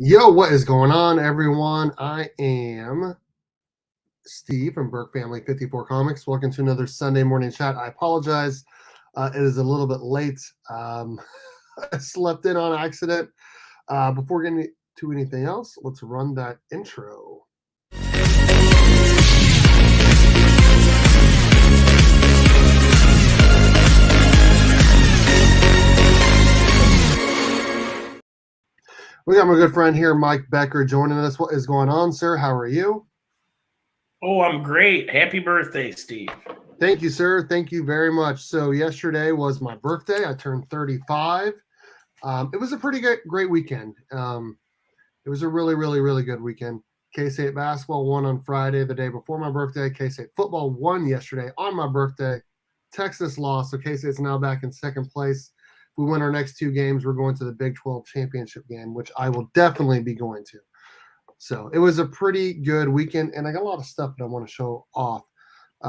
Yo, what is going on, everyone? I am Steve from Burke Family 54 Comics. Welcome to another Sunday morning chat. I apologize. It is a little bit late. I slept in on accident. Before getting to anything else, let's run that intro. We got my good friend here, Mike Becker, joining us. What is going on, sir? How are you? Oh, I'm great. Happy birthday, Steve. Thank you, sir. Thank you very much. So yesterday was my birthday. I turned 35. It was a pretty great weekend. It was a really good weekend. K-State basketball won on Friday, the day before my birthday. K-State football won yesterday on my birthday. Texas lost, so K-State's now back in second place. If we win our next two games, we're going to the Big 12 championship game, which I will definitely be going to. So it was a pretty good weekend, and I got a lot of stuff that I want to show off.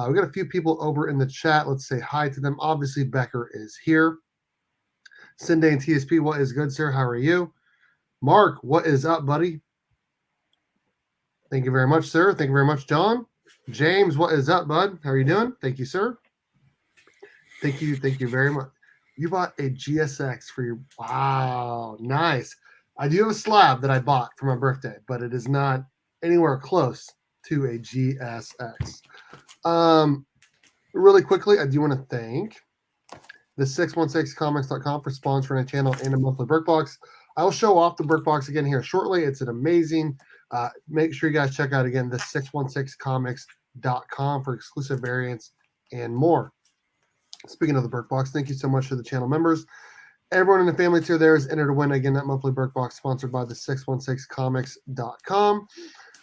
We got a few people over in the chat. Let's say hi to them. Obviously, Becker is here. Cindy and TSP, what is good, sir? How are you? Mark, what is up, buddy? Thank you very much, sir. Thank you very much, John. James, what is up, bud? How are you doing? Thank you, sir. Thank you very much. You bought a GSX for your wow, nice. I do have a slab that I bought for my birthday, but it is not anywhere close to a GSX. Really quickly, I do want to thank the 616comics.com for sponsoring a channel and a monthly Burke Box. I'll show off the Burke Box again here shortly. It's an amazing. Make sure you guys check out again the 616comics.com for exclusive variants and more. Speaking of the Burke Box, thank you so much to the channel members. Everyone in the family tier there is entered to win again that monthly Burke Box sponsored by the 616comics.com.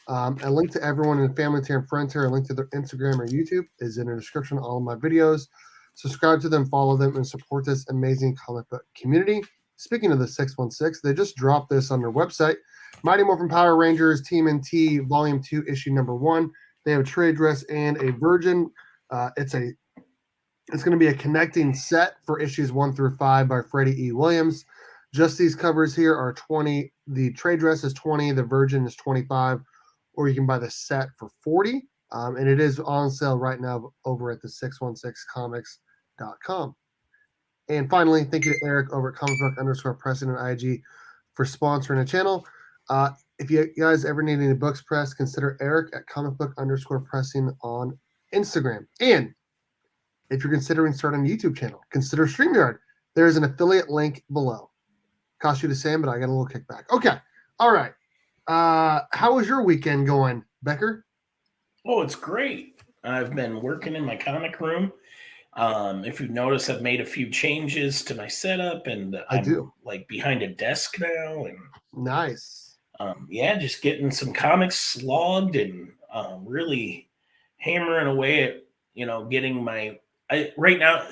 A link to everyone in the family tier and friend tier, a link to their Instagram or YouTube is in the description of all of my videos. Subscribe to them, follow them, and support this amazing comic book community. Speaking of the 616, they just dropped this on their website. Mighty Morphin Power Rangers Team NT Volume 2, Issue Number 1. They have a trade dress and a Virgin. It's going to be a connecting set for issues 1 through 5 by Freddie E. Williams. Just these covers here are 20. The trade dress is 20. The Virgin is 25. Or you can buy the set for 40. And it is on sale right now over at the 616comics.com. And finally, thank you to Eric over at comicbook_pressing on IG for sponsoring the channel. If you guys ever need any books pressed, consider Eric at comicbook_pressing on Instagram. And if you're considering starting a YouTube channel, consider StreamYard. There is an affiliate link below. Cost you the same, but I got a little kickback. Okay. All right. How was your weekend going, Becker? Oh, it's great. I've been working in my comic room. If you've noticed, I've made a few changes to my setup, and I'm like behind a desk now. And nice. Yeah, just getting some comics logged and really hammering away at getting my. Right now,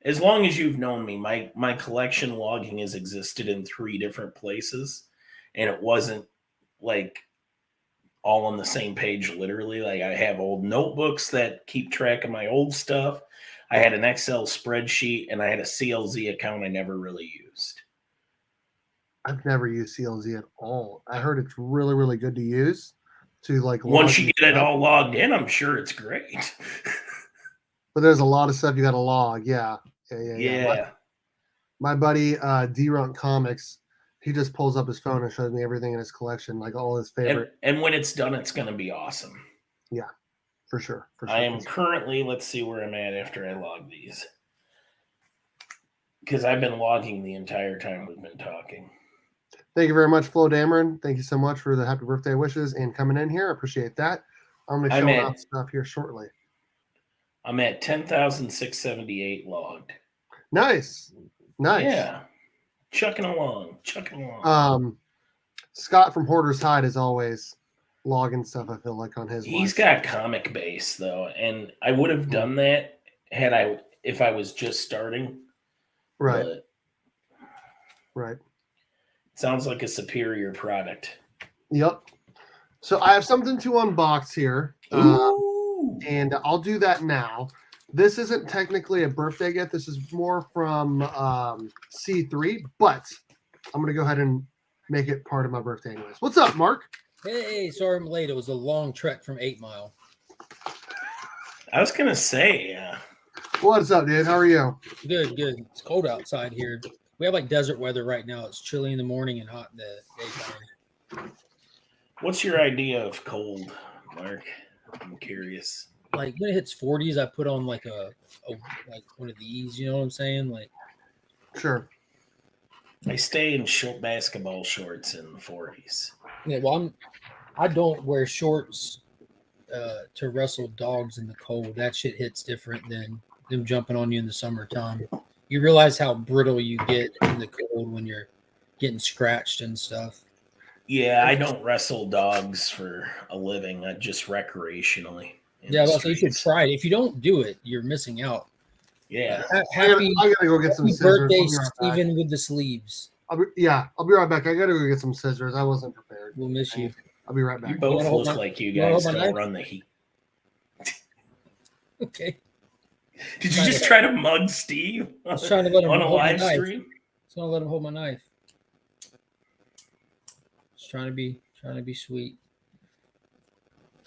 as long as you've known me, my collection logging has existed in 3 different places, and it wasn't like all on the same page, literally. Like, I have old notebooks that keep track of my old stuff. I had an Excel spreadsheet, and I had a CLZ account I never really used. I've never used CLZ at all. I heard it's really good to use. To like once you get it all logged in, I'm sure it's great. But there's a lot of stuff you got to log. Yeah. My buddy D-Runk Comics, he just pulls up his phone and shows me everything in his collection, like all his favorite. And when it's done, it's going to be awesome. Yeah, for sure. I am currently, let's see where I'm at after I log these. Because I've been logging the entire time we've been talking. Thank you very much, Flo Dameron. Thank you so much for the happy birthday wishes and coming in here. I appreciate that. I'm going to show off stuff here shortly. I'm at 10,678 logged. Nice. Yeah. Chucking along. Scott from Hoarder's Hide is always logging stuff, I feel like, on his He's got comic base, though, and I would have done that if I was just starting. Right. Right. Sounds like a superior product. Yep. So I have something to unbox here. And I'll do that now. This isn't technically a birthday gift. This is more from C3, but I'm going to go ahead and make it part of my birthday anyways. What's up, Mark? Hey, sorry I'm late. It was a long trek from 8 Mile. I was gonna say, What's up, dude? How are you? Good, good. It's cold outside here. We have like desert weather right now. It's chilly in the morning and hot in the daytime. what's your idea of cold, Mark? I'm curious. Like when it hits 40s, I put on like a like one of these. You know what I'm saying? Like Sure. I stay in short basketball shorts in the 40s. yeah. Well, I don't wear shorts to wrestle dogs in the cold. That shit hits different than them jumping on you in the summertime. You realize how brittle you get in the cold when you're getting scratched and stuff. Yeah, I don't wrestle dogs for a living. I just recreationally. in Yeah, the well, so you should streets. try it. If you don't do it, you're missing out. Yeah. Happy, I gotta go get some happy scissors. birthday, I'll be right back. Steven, with the sleeves. I'll be right back. I gotta go get some scissors. I wasn't prepared. We'll miss you. I'll be right You back. both wanna hold look my- like you you wanna guys hold my don't knife? run the heat. Okay. Did you just try to mug Steve I was trying to let him on a hold my live knife. stream? So I'll let him hold my knife. Just trying to be sweet.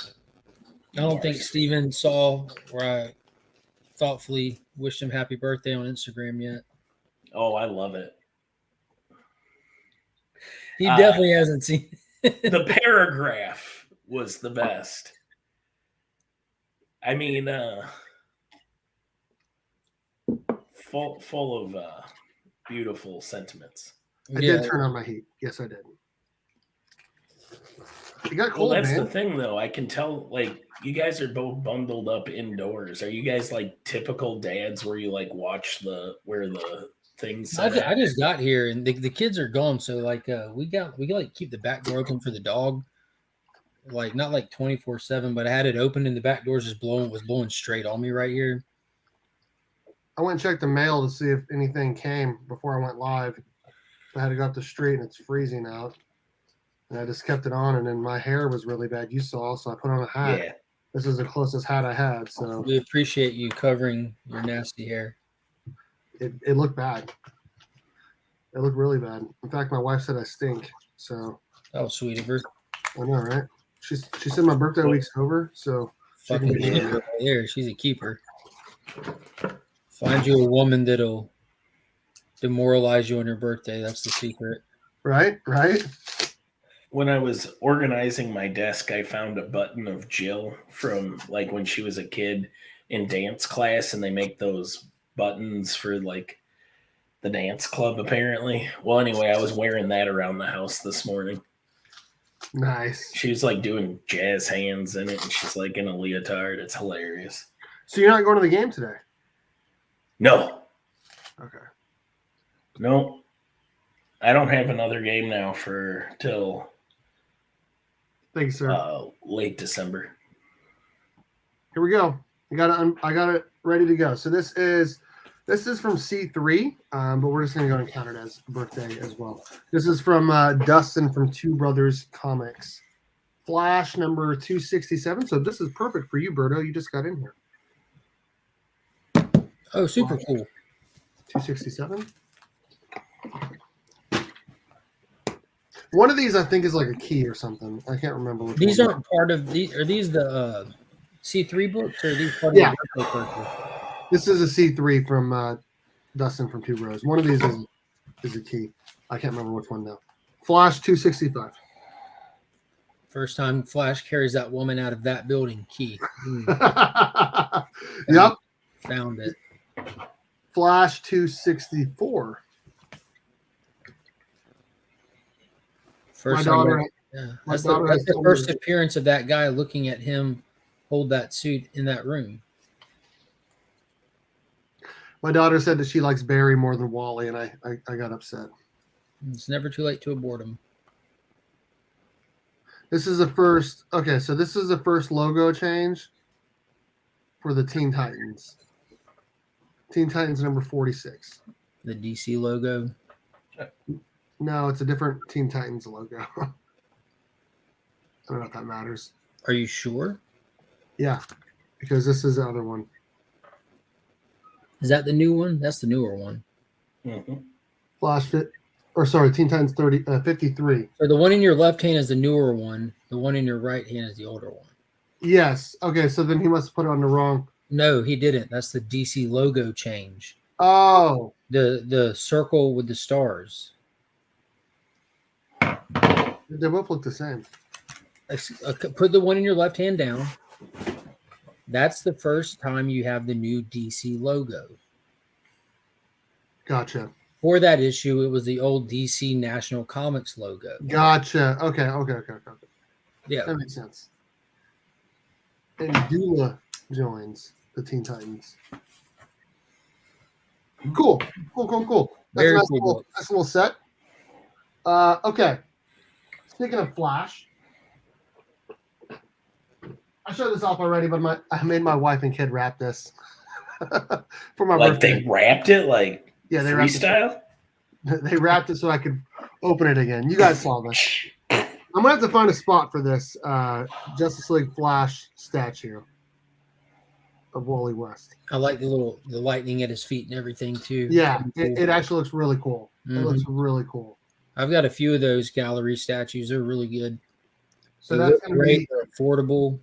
I don't think Steven saw where I thoughtfully wished him happy birthday on Instagram yet. Oh, I love it. He definitely hasn't seen The paragraph was the best. I mean, full of beautiful sentiments. I did turn on my heat. Yes, I did. You got Well, cold, that's man. the thing, though. I can tell, like, you guys are both bundled up indoors. Are you guys like typical dads where you like watch where the things? I just got here and the kids are gone, so like we like keep the back door open for the dog, like not like 24/7, but I had it open and the back door was blowing straight on me right here. I went and checked the mail to see if anything came before I went live. I had to go up the street and it's freezing out. And I just kept it on, and then my hair was really bad. You saw, so I put on a hat. Yeah. This is the closest hat I had, so We appreciate you covering your nasty hair. it looked bad. It looked really bad. In fact, my wife said I stink. So That was sweet of her. I know, right? She said my birthday week's over, so she can Fucking be keeper right there. She's a keeper. Find you a woman that'll demoralize you on your birthday. That's the secret. right. When I was organizing my desk, I found a button of Jill from like when she was a kid in dance class, and they make those buttons for like the dance club, apparently. Well, anyway, I was wearing that around the house this morning. Nice. She was like doing jazz hands in it, and she's like in a leotard. It's hilarious. So you're not going to the game today? No, Okay. no, I don't have another game now for till Thanks, sir. late December. Here we go. I got it ready to go. So this is from C3, but we're just gonna go and count it as birthday as well. This is from Dustin from Two Brothers Comics. Flash number 267. So this is perfect for you, Berto. You just got in here. Oh, super cool. 267. One of these I think is like a key or something. I can't remember which These one. aren't part of the. Are these the C3 books, or are these part of Yeah. the birthday purchase? This is a C3 from Dustin from Two Bros. One of these is a key. I can't remember which one though. Flash 265. First time Flash carries that woman out of that building. Key. Yep. Found it. Flash 264. First My time. daughter. Yeah. my That's daughter the has told first me- appearance of that guy looking at him hold that suit in that room. My daughter said that she likes Barry more than Wally, and I got upset. It's never too late to abort him. This is the first. Okay, so this is the first logo change for the Teen Titans. Teen Titans number 46. The DC logo. No, it's a different Teen Titans logo. I don't know if that matters. Are you sure? Yeah, because this is the other one. Is that the new one? That's the newer one. Mm-hmm. Flash or sorry, Teen Titans 53. So the one in your left hand is the newer one. The one in your right hand is the older one. Yes. Okay, so then he must have put it on the wrong. No, he didn't. That's the DC logo change. Oh, The circle with the stars. they both look the same. Put the one in your left hand down. That's the first time you have the new DC logo. Gotcha. For that issue, it was the old DC National Comics logo. Gotcha. Okay. Yeah. That makes sense. And Dula joins the Teen Titans. Cool. That's Very a nice, cool little, book. nice little set. Okay. Speaking of Flash, I showed this off already, but I made my wife and kid wrap this for my Like birthday. they wrapped it like Yeah, they wrapped it. freestyle. They wrapped it so I could open it again. You guys saw this. I'm gonna have to find a spot for this Justice League Flash statue of Wally West. I like the lightning at his feet and everything too. Yeah, Cool. it actually looks really cool. Mhm. It looks really cool. I've got a few of those gallery statues. They're really good. So They that's look gonna great. be. They're affordable.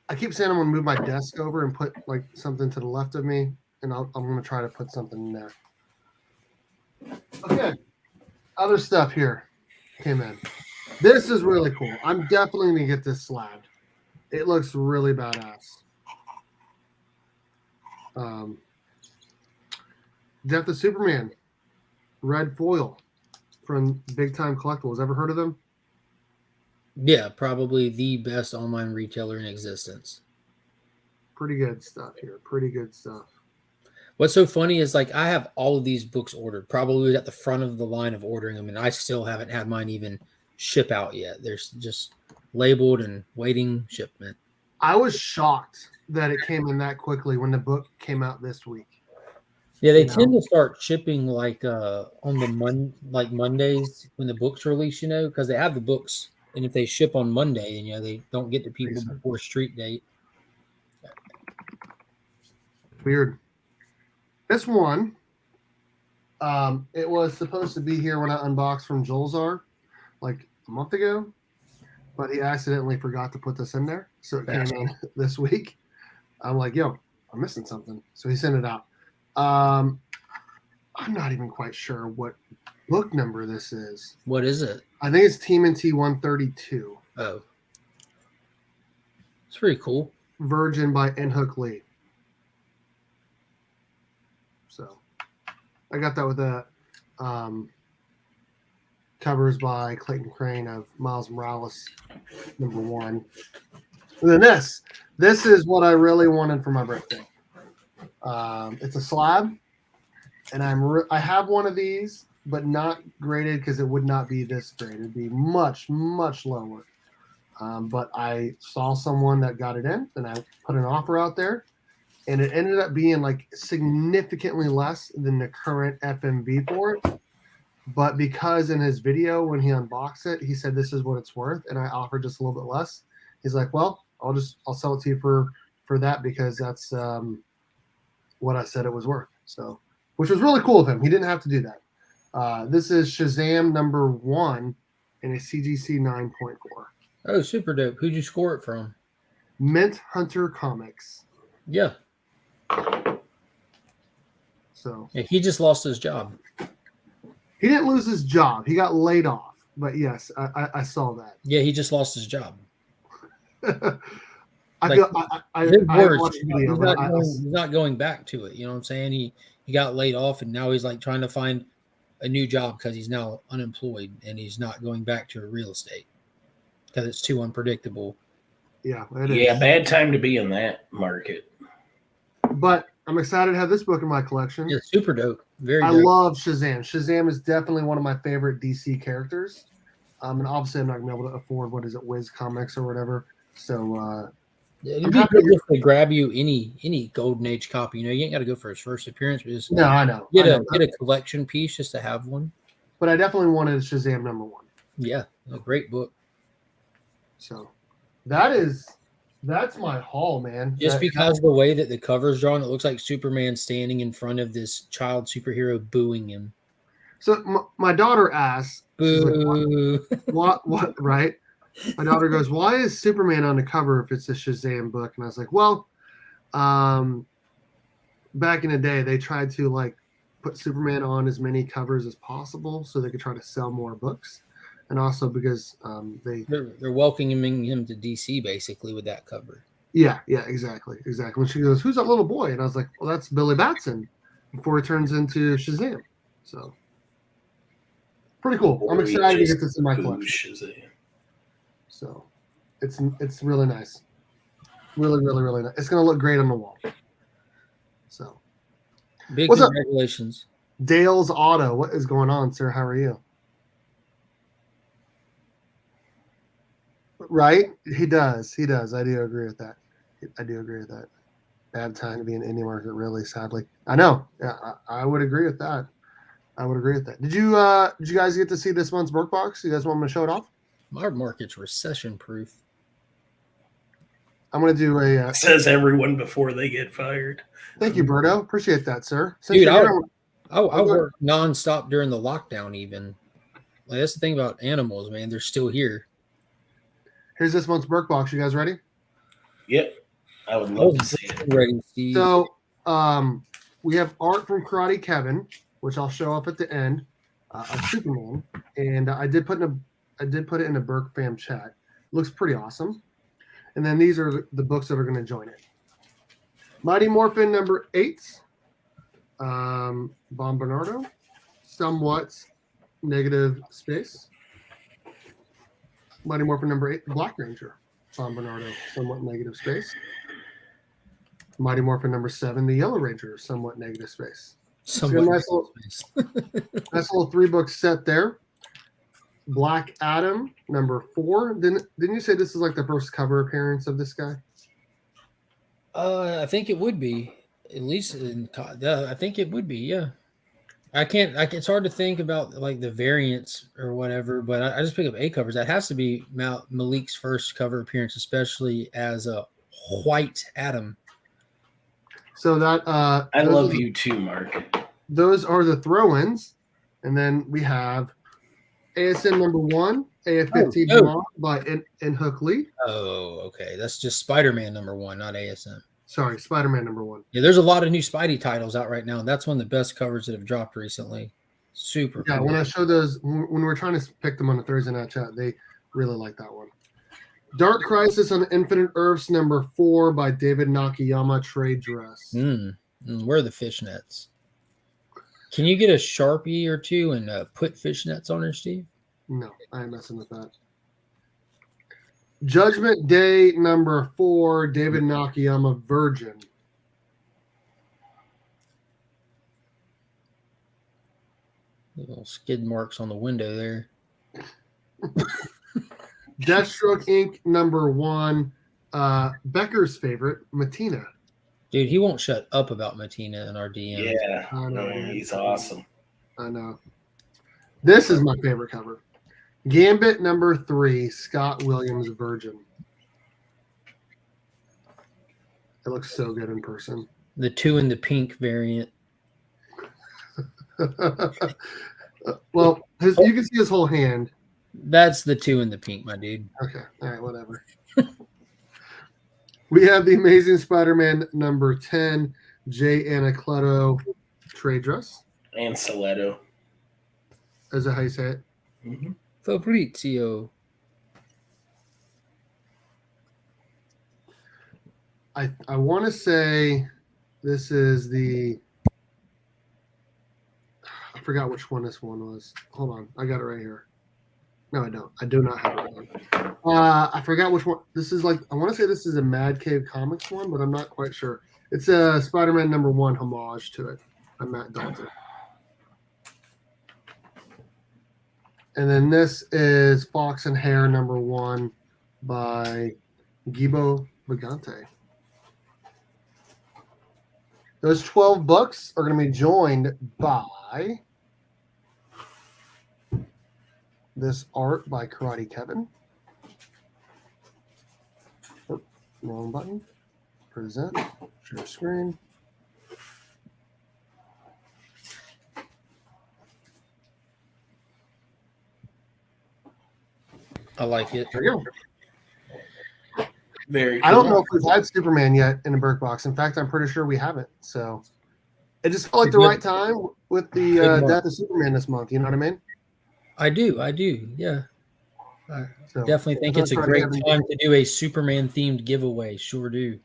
I keep saying I'm gonna move my desk over and put like something to the left of me, and I'm gonna try to put something in there. Okay, other stuff here came in. This is really cool. I'm definitely gonna get this slabbed. It looks really badass. Death of Superman, red foil from Big Time Collectibles. Ever heard of them? Yeah, probably the best online retailer in existence. Pretty good stuff here. Pretty good stuff. What's so funny is like I have all of these books ordered, probably at the front of the line of ordering them, and I still haven't had mine even ship out yet. They're just labeled and waiting shipment. I was shocked that it came in that quickly when the book came out this week. Yeah, they You know? tend to start shipping like on the Mondays when the books release, because they have the books, and if they ship on Monday, and they don't get to people Makes sense. before street date. Weird. This one, it was supposed to be here when I unboxed from Jolzar like a month ago, but he accidentally forgot to put this in there, so it came in this week. I'm like, yo, I'm missing something, so he sent it out. I'm not even quite sure what book number this is. What is it? I think it's TMNT 132. Oh, it's pretty cool. Virgin by N-Hook Lee. So I got that with the covers by Clayton Crane of Miles Morales #1. And then this is what I really wanted for my birthday. It's a slab, and I have one of these, but not graded because it would not be this grade. It'd be much, much lower. But I saw someone that got it in, and I put an offer out there, and it ended up being like significantly less than the current FMV for it. But because in his video when he unboxed it, he said this is what it's worth, and I offered just a little bit less. He's like, well, I'll sell it to you for that because that's what I said it was worth. So, which was really cool of him. He didn't have to do that. This is Shazam #1 in a CGC 9.4. Oh, super dope. Who'd you score it from? Mint Hunter Comics. Yeah. So Yeah, he just lost his job. he didn't lose his job. He got laid off. But yes, I saw that. Yeah, he just lost his job. I Like, feel I Worse, watched the video, he's, but he's not going back to it. You know what I'm saying? He got laid off, and now he's like trying to find a new job because he's now unemployed, and he's not going back to real estate because it's too unpredictable. yeah, it is. Yeah, bad time to be in that market. But I'm excited to have this book in my collection. Yeah, super dope. Very I dope. love Shazam. Shazam is definitely one of my favorite DC characters. And obviously, I'm not going to be able to afford, Wiz Comics or whatever. So, It'd be good just to grab you any Golden Age copy. You ain't got to go for his first appearance, but just no, I know. get a collection piece just to have one. But I definitely wanted Shazam #1. Yeah, a great book. So, that's my haul, man. Just because the way that the cover's drawn, it looks like Superman standing in front of this child superhero booing him. So my daughter asks, she's like, Boo. what, right? My daughter goes, why is Superman on the cover if it's a Shazam book? And I was like, well, back in the day, they tried to like put Superman on as many covers as possible so they could try to sell more books. And also because they're welcoming him to DC basically with that cover. Yeah, exactly. When she goes, who's that little boy? And I was like, well, that's Billy Batson before he turns into Shazam. So pretty cool. I'm excited to get this in my collection. Shazam. So it's really nice. Really, really, really nice. It's gonna look great on the wall. So big what's congratulations. Up? Dale's Auto. What is going on, sir? How are you? Right? He does. I do agree with that. Bad time to be in indie market, really, sadly. I know. Yeah, I would agree with that. Did you guys get to see this month's Burke box? You guys want me to show it off? My market's recession proof. I'm going to do a says everyone before they get fired. Thank you, Berto. Appreciate that, sir. Dude, I work nonstop during the lockdown even. Like, that's the thing about animals, man. They're still here. Here's this month's Burke box. You guys ready? Yep. I would love to see it. Ready, Steve. So we have art from Karate Kevin, which I'll show off at the end, of Superman. And I did put it in a Burke fam chat. Looks pretty awesome. And then these are the books that are going to join it. Mighty Morphin number 8, Bombernardo, Somewhat Negative Space. Mighty Morphin number 8, Black Ranger, Bombernardo, Somewhat Negative Space. Mighty Morphin number 7, the Yellow Ranger, Somewhat Negative Space. Nice little 3-book set there. Black Adam number 4. Didn't you say this is like the first cover appearance of this guy? I think it would be, at least I think it would be. Yeah, it's hard to think about like the variants or whatever, but I just pick up A covers. That has to be Malik's first cover appearance, especially as a white Adam. So that I love you too, Mark. Those are the throw-ins, and then we have ASM number 1, AF-15 by N. Hook Lee. Oh, okay. That's just Spider-Man number 1, not ASM. Sorry, Spider-Man number 1. Yeah, there's a lot of new Spidey titles out right now. And that's one of the best covers that have dropped recently. Super. Yeah, cool. when I show those, when we're trying to pick them on the Thursday night chat, they really like that one. Dark Crisis on Infinite Earths number 4 by David Nakayama, trade dress. Where are the fishnets? Can you get a Sharpie or two and put fishnets on there, Steve? No, I ain't messing with that. Judgment Day number 4, David Nakayama, Virgin. Little skid marks on the window there. Deathstroke Inc. number 1, Becker's favorite, Matina. Dude, he won't shut up about Matina in our DM. Yeah, I know, he's awesome. I know. This is my favorite cover. Gambit number 3, Scott Williams, Virgin. It looks so good in person. The 2 in the pink variant. Well, you can see his whole hand. That's the 2 in the pink, my dude. Okay. All right, whatever. We have the Amazing Spider-Man number 10, Jay Anacleto, trade dress. And Stiletto. Is that how you say it? Mm-hmm. Fabrizio. I want to say this is the... I forgot which one this one was. Hold on. I got it right here. No, I don't. I do not have it. I forgot which one. This is like, I want to say this is a Mad Cave Comics one, but I'm not quite sure. It's a Spider-Man number 1 homage to it by Matt Dalton. And then this is Fox and Hare number 1 by Gibo Vigante. Those 12 books are going to be joined by this art by Karate Kevin. Oh, wrong button. Present. Share screen. I like it. There you go. Very cool. I don't know if we've had Superman yet in a Burke box. In fact, I'm pretty sure we haven't. So it just felt like the right time with the death of Superman this month. You know what I mean? I do. Yeah. I So definitely think it's a great time to do a Superman themed giveaway. Sure do.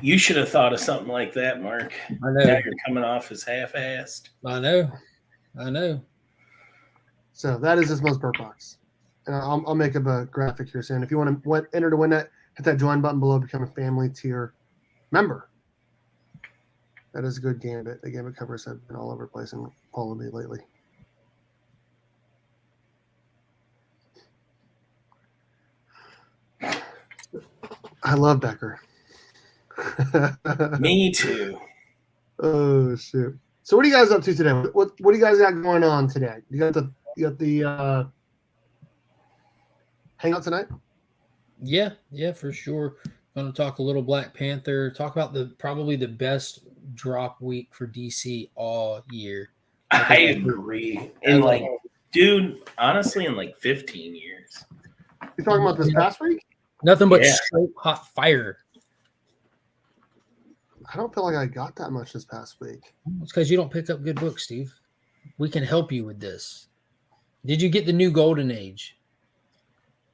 You should have thought of something like that, Mark. I know. Now you're coming off as half-assed. I know. So that is this month's Burke box. And I'll make up a graphic here soon. If you want to enter to win that, hit that join button below, become a family tier member. That is a good gambit. The gambit covers have been all over the place and followed me lately. I love Becker. Me too. Oh shoot! So what are you guys up to today? What do you guys got going on today? You got the hangout tonight? Yeah, for sure. Going to talk a little Black Panther. Talk about probably the best drop week for DC all year. I agree. Dude, honestly, in like 15 years. You talking about this past week? Nothing but straight hot fire. I don't feel like I got that much this past week. It's because you don't pick up good books, Steve. We can help you with this. Did you get the new Golden Age?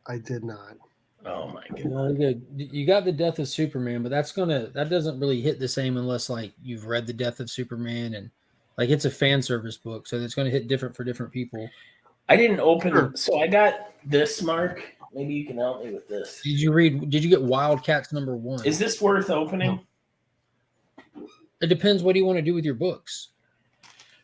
I did not. Oh my god. Really good. You got the Death of Superman, but that doesn't really hit the same unless like you've read the Death of Superman and like it's a fan service book, so it's going to hit different for different people. I didn't open, so I got this, Mark. Maybe you can help me with this. Did you get Wildcats #1? Is this worth opening? It depends. What do you want to do with your books?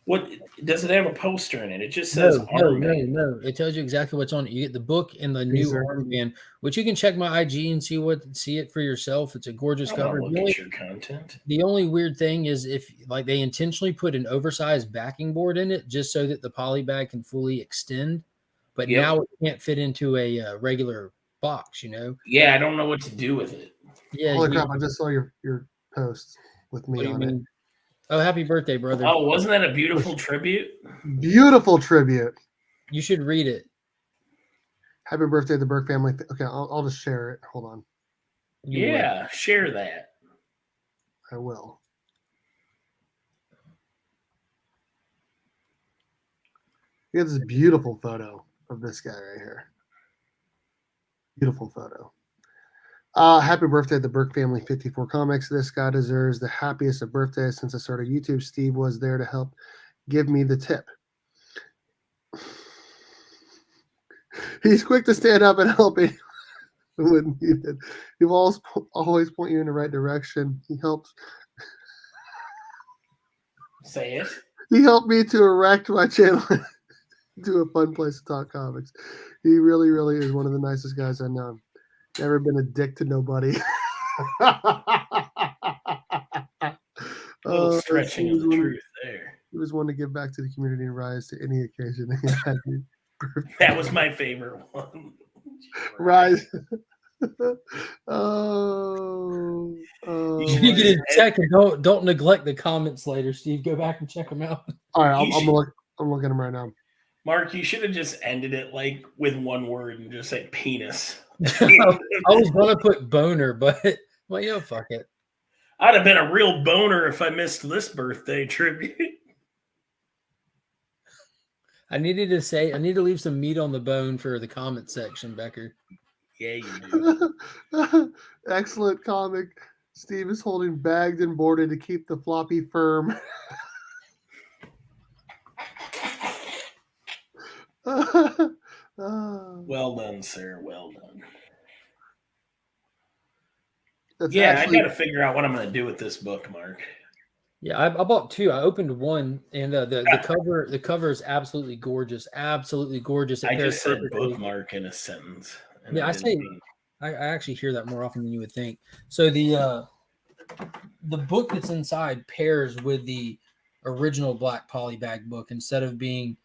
What does it have a poster in it? It just says armband. No. It tells you exactly what's on it. You get the book and the new armband, which you can check my IG and see it for yourself. It's a gorgeous cover. Look at your content. The only weird thing is if like they intentionally put an oversized backing board in it just so that the poly bag can fully extend, but now it can't fit into a regular box. You know? Yeah, I don't know what to do with it. Yeah. Holy crap! I just saw your post with me on it. Oh, happy birthday, brother. Oh, wasn't that a beautiful tribute? Beautiful tribute. You should read it. Happy birthday, the Burke family. Okay, I'll just share it. Hold on. Share that. I will. You have this beautiful photo of this guy right here. Beautiful photo. Happy birthday, the Burke family 54 comics. This guy deserves the happiest of birthdays since I started YouTube. Steve was there to help give me the tip. He's quick to stand up and help me when needed. He will always point you in the right direction. He helps. Say it. He helped me to erect my channel to a fun place to talk comics. He really, really is one of the nicest guys I know. Never been a dick to nobody. Stretching of the truth there. He was one to give back to the community and rise to any occasion. That was my favorite one. Rise. You get a check and don't neglect the comments later, Steve. Go back and check them out. All right, I'm looking at them right now. Mark, you should have just ended it like with one word and just said penis. I was going to put boner, but well, fuck it. I'd have been a real boner if I missed this birthday tribute. I need to leave some meat on the bone for the comment section, Becker. Yeah, you do. Excellent comic. Steve is holding bagged and boarded to keep the floppy firm. Well done, sir. Well done. I got to figure out what I'm going to do with this book, Mark. Yeah, I bought two. I opened one, and the cover is absolutely gorgeous. Absolutely gorgeous. I just said bookmark in a sentence. Yeah, I actually hear that more often than you would think. So the book that's inside pairs with the original Black Polybag book. Instead of being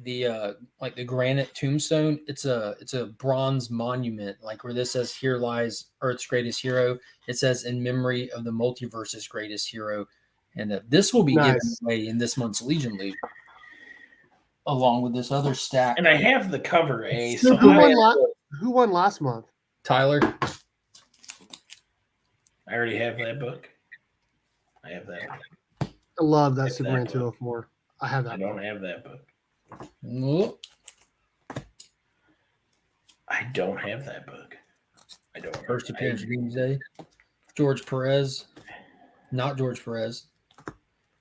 the like the granite tombstone, it's a bronze monument, like where this says "Here lies Earth's greatest hero." It says "In memory of the multiverse's greatest hero," and this will be given away in this month's Legion Loot, along with this other stack. And I have the cover A. So Who won last month? Tyler. I already have that book. I have that book. I love that Have that Superman book. 204. I have that. I don't have that book. Nope. I don't have that book. I don't. First appearance Doomsday. George Perez. Not George Perez.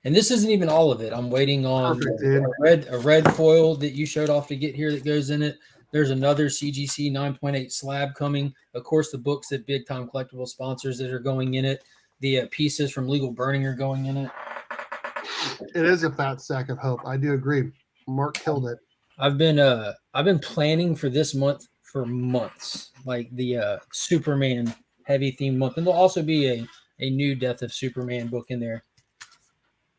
And this isn't even all of it. I'm waiting on Perfect, dude. a red foil that you showed off to get here that goes in it. There's another CGC 9.8 slab coming. Of course, the books that Big Time Collectible sponsors that are going in it. The pieces from Legal Burning are going in it. It is a fat sack of hope. I do agree. Mark killed it. I've been planning for this month for months, like the Superman heavy theme month, and there'll also be a new Death of Superman book in there.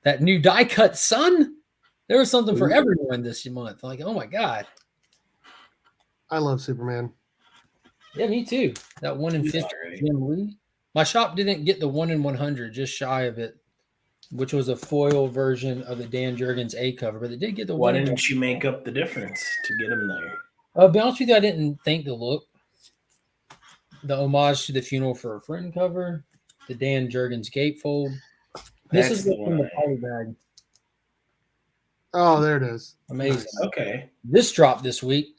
That new die cut son, there was something for everyone this month. Like, oh my god, I love Superman. yeah, me too. That 1 in 50 Jim Lee. My shop didn't get the 1 in 100, just shy of it, which was a foil version of the Dan Jurgens A cover, but they did get the Why one. didn't you make up the difference to get them there? I'll be honest with you, I didn't think to look. The homage to the Funeral for a Friend cover, the Dan Jurgens gatefold. This That's is the what's in the one. poly bag. Oh, there it is. Amazing. Nice. Okay. This dropped this week.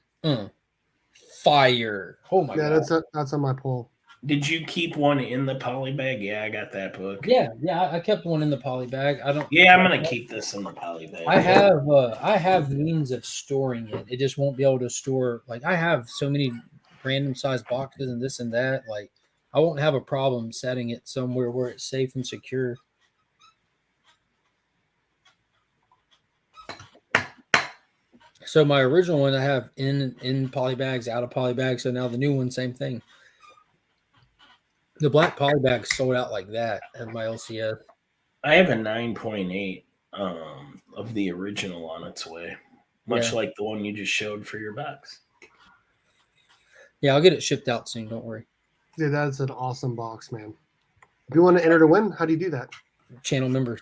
Fire. Oh my god. That's on my poll. Did you keep one in the poly bag? Yeah, I got that book. Yeah, I kept one in the poly bag. I don't. Yeah, I'm gonna keep this in the poly bag. I have means of storing it. It just won't be able to store. Like I have so many random size boxes and this and that. Like I won't have a problem setting it somewhere where it's safe and secure. So my original one I have in poly bags, out of poly bags. So now the new one, same thing. The black poly bag sold out like that at my LCS. I have a 9.8 of the original on its way, much like the one you just showed for your box. Yeah, I'll get it shipped out soon. Don't worry. Dude, that's an awesome box, man. If you want to enter to win, how do you do that? Channel members.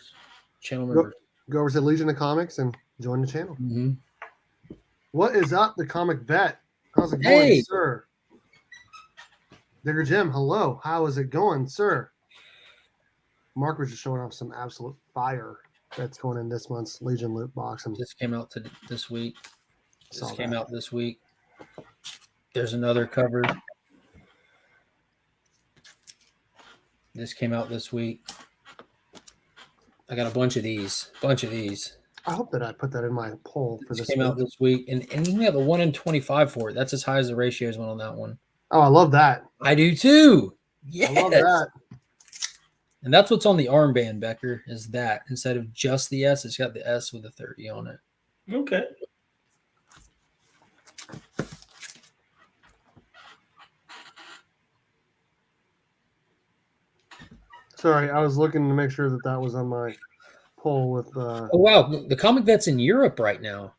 Go over to Legion of Comics and join the channel. Mm-hmm. What is up, the comic vet? How's it going, sir? Digger Jim, hello. How is it going, sir? Mark was just showing off some absolute fire that's going in this month's Legion loot box. And this came out this week. This came out this week. There's another cover. This came out this week. I got a bunch of these. I hope that I put that in my poll for this. Came out this week, and you have a 1 in 25 for it. That's as high as the ratios went on that one. Oh, I love that. I do too. Yes. I love that. And that's what's on the armband, Becker, is that instead of just the S, it's got the S with a 30 on it. Okay. Sorry, I was looking to make sure that was on my poll with. Oh wow, the comic vet's in Europe right now.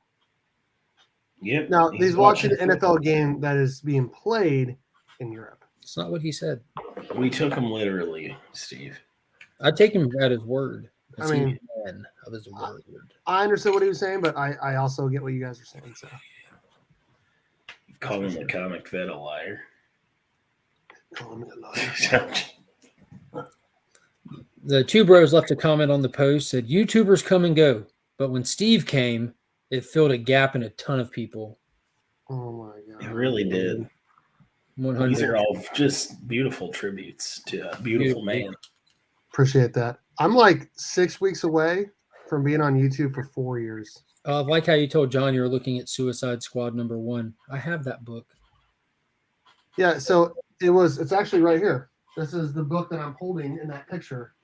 Yep. Now he's watching an NFL game that is being played in Europe. It's not what he said. We took him literally, Steve. I take him at his word. I mean, man of his word. I understood what he was saying, but I also get what you guys are saying. So, calling the comic vet a liar. Calling me a liar. The two bros left a comment on the post, said YouTubers come and go, but when Steve came, it filled a gap in a ton of people. Oh my god! It really did. 100. These are all just beautiful tributes to a beautiful man. Appreciate that. I'm like 6 weeks away from being on YouTube for 4 years. I like how you told John you were looking at Suicide Squad #1. I have that book. Yeah, so it's actually right here. This is the book that I'm holding in that picture.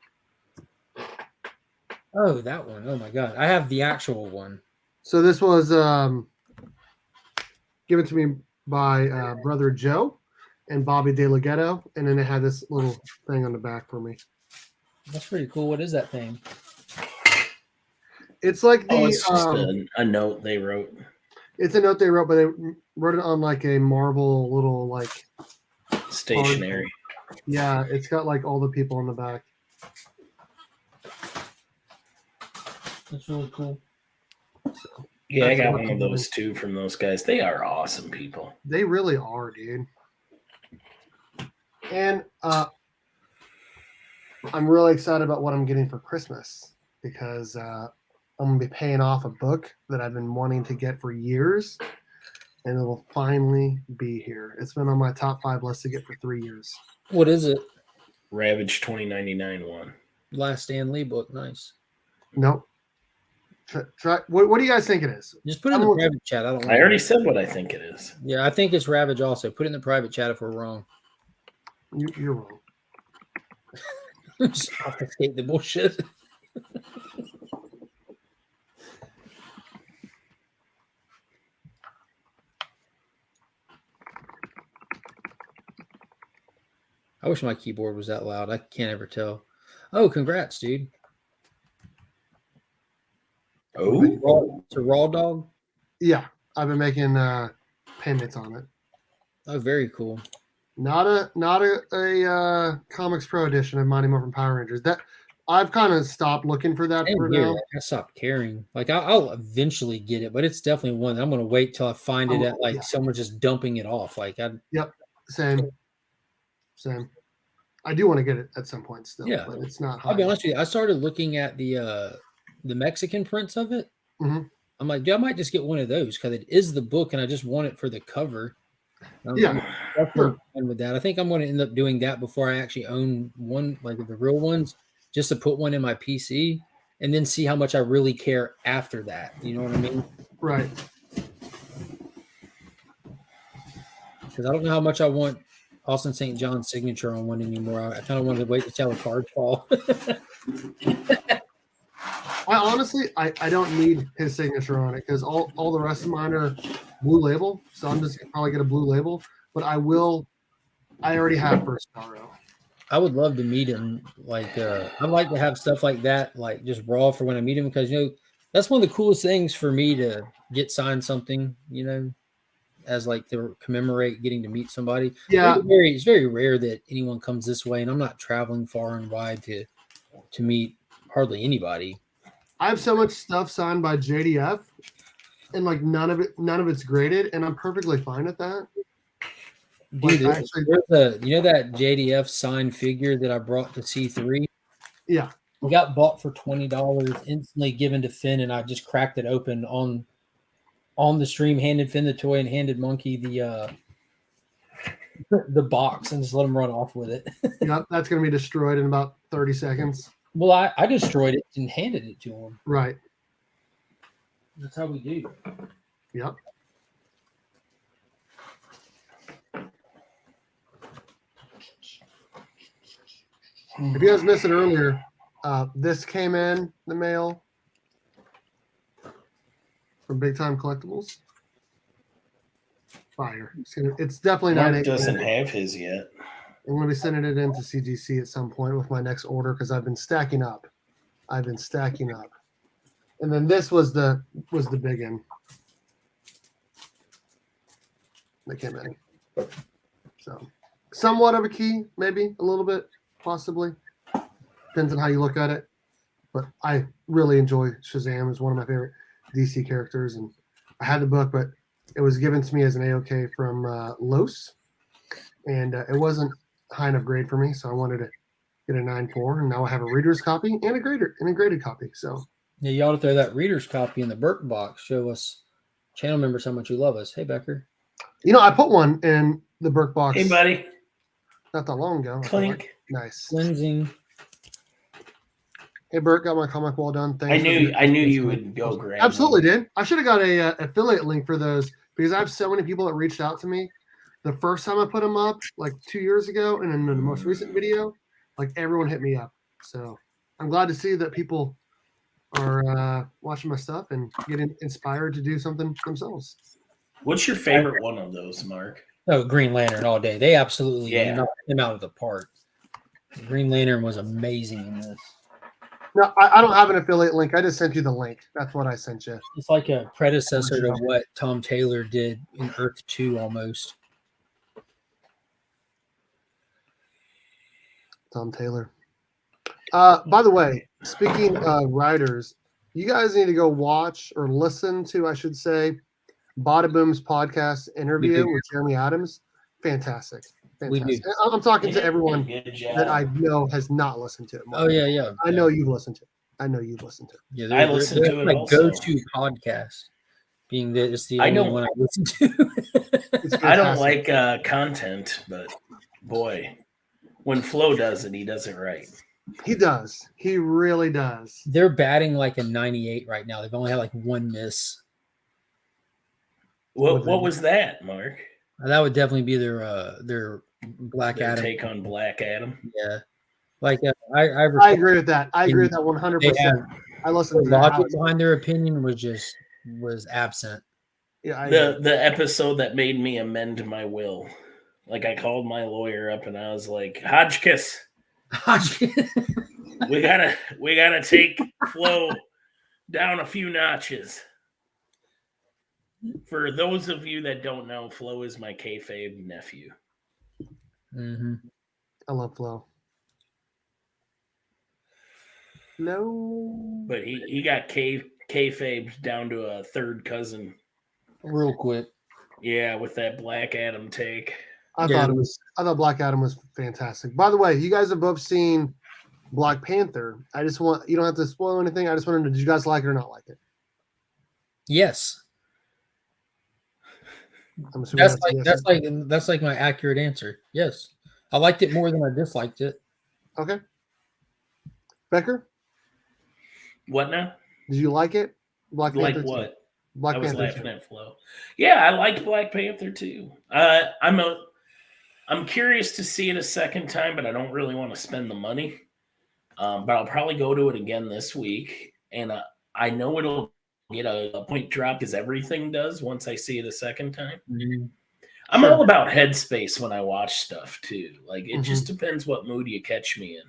Oh, that one. Oh my god. I have the actual one. So this was given to me by brother Joe and Bobby DeLaGhetto, and then it had this little thing on the back for me. That's pretty cool. What is that thing? It's like it's just a note they wrote. It's a note they wrote, but they wrote it on like a marble little like stationery. Yeah, it's got like all the people on the back. That's really cool. So, Yeah, I That's got what one I'm of those too from those guys. They are awesome people. They really are, dude. And I'm really excited about what I'm getting for Christmas because I'm gonna be paying off a book that I've been wanting to get for years, and it will finally be here. It's been on my top 5 list to get for 3 years. What is it? Ravage 2099 one. Last Stan Lee book. Nice. Nope. Try. What do you guys think it is? Just put it in the private chat. I don't. I already said what I think it is. Yeah, I think it's Ravage. Also, put it in the private chat if we're wrong. You're wrong. Just obfuscate the bullshit. I wish my keyboard was that loud. I can't ever tell. Oh, congrats, dude. Oh, It's a raw dog. Yeah, I've been making payments on it. Oh, very cool. Not a Comics Pro edition of Mighty Morphin Power Rangers. That I've kind of stopped looking for that Same for here. now. I stopped caring. Like I'll eventually get it, but it's definitely one that I'm going to wait till I find it at like someone's just dumping it off. Like Yep, same. I do want to get it at some point still, Yeah. but it's not high. I'll be honest with you. I started looking at the Mexican prints of it. Mhm. I'm like, dude, I might just get one of those because it is the book, and I just want it for the cover. Yeah, sure. With that, I think I'm going to end up doing that before I actually own one, like the real ones, just to put one in my PC and then see how much I really care after that. You know what I mean? Right. Because I don't know how much I want Austin St. John's signature on one anymore. I kind of wanted to wait to tell the cards fall. I honestly, I don't need his signature on it because all the rest of mine are blue label, so I'm just gonna probably get a blue label. But I already have First Starro. I would love to meet him. Like, I'd like to have stuff like that, like just raw for when I meet him, because that's one of the coolest things for me to get signed something. As like to commemorate getting to meet somebody. Yeah, it's very rare that anyone comes this way, and I'm not traveling far and wide to meet hardly anybody. I have so much stuff signed by JDF, and like none of it's graded, and I'm perfectly fine at that. Dude, there's that JDF signed figure that I brought to C3? Yeah. It got bought for $20, instantly given to Finn, and I just cracked it open on the stream, handed Finn the toy and handed Monkey the box and just let him run off with it. Yep, that's going to be destroyed in about 30 seconds. Well, I destroyed it and handed it to him. Right. That's how we do. Yep. If you guys missed it earlier, this came in the mail from Big Time Collectibles. Fire. It's definitely not. Mark doesn't have his yet. I'm going to be sending it into CGC at some point with my next order because I've been stacking up. And then this was the big one that came in. So somewhat of a key, maybe a little bit, possibly. Depends on how you look at it. But I really enjoy Shazam. It's one of my favorite DC characters. And I had the book, but it was given to me as an AOK from Los. And it wasn't high enough grade for me, so I wanted to get a 9.4, and now I have a reader's copy and a graded copy. So yeah, you ought to throw that reader's copy in the Burke box. Show us channel members how much you love us. Hey, Becker. I put one in the Burke box. Hey, buddy. Not that long ago. Clink. Nice. Cleansing. Hey, Burke, got my comic wall done. Thanks. I knew you would go grab. Absolutely did. I should have got a affiliate link for those because I have so many people that reached out to me. The first time I put them up, like 2 years ago, and in the most recent video, like everyone hit me up. So I'm glad to see that people are watching my stuff and getting inspired to do something themselves. What's your favorite one of those, Mark? Oh, Green Lantern all day. They absolutely Yeah. knocked him out of the park. Green Lantern was amazing in this. No, I don't have an affiliate link. I just sent you the link. That's what I sent you. It's like a predecessor to what Tom Taylor did in Earth 2 almost. Tom Taylor. By the way, speaking of writers, You guys need to go watch or listen to, I should say, Bada Boom's podcast interview with Jeremy Adams. Fantastic. We do. Fantastic. I'm talking to everyone Good that I job. know has not listened to it. Oh yeah. I know you've listened to it. I know you've listened to it. Yeah, I listen to it my also. go-to podcast. Being that it's the I only don't- one I listen to. It's I don't fantastic. like content, but boy, when Flo does it, he does it right. He does. He really does. They're batting like a 98 right now. They've only had like one miss. What was that, Mark? That would definitely be their Black Their Adam take on Black Adam? Yeah, like I agree with that. I agree with that 100%. I listened the to logic that. behind their opinion was absent. Yeah, The episode that made me amend my will. Like I called my lawyer up and I was like, Hodgkiss, we gotta take Flo down a few notches. For those of you that don't know, Flo is my kayfabe nephew. Mm-hmm. I love Flo. No, but he got kayfabe down to a third cousin. Real quick. Yeah, with that Black Adam take. I thought Black Adam was fantastic. By the way, you guys have both seen Black Panther. I just want, you don't have to spoil anything. I just wanted to, did you guys like it or not like it? Yes. I'm assuming That's like my accurate answer. Yes. I liked it more than I disliked it. Okay. Becker, What now? did you like it? Black Like Panther. what? Black I was Panther. laughing at Flo. Yeah, I liked Black Panther too. I'm curious to see it a second time, but I don't really want to spend the money. But I'll probably go to it again this week, and I know it'll get a point drop because everything does once I see it a second time. Mm-hmm. I'm all about headspace when I watch stuff too. Like it Mhm. just depends what mood you catch me in.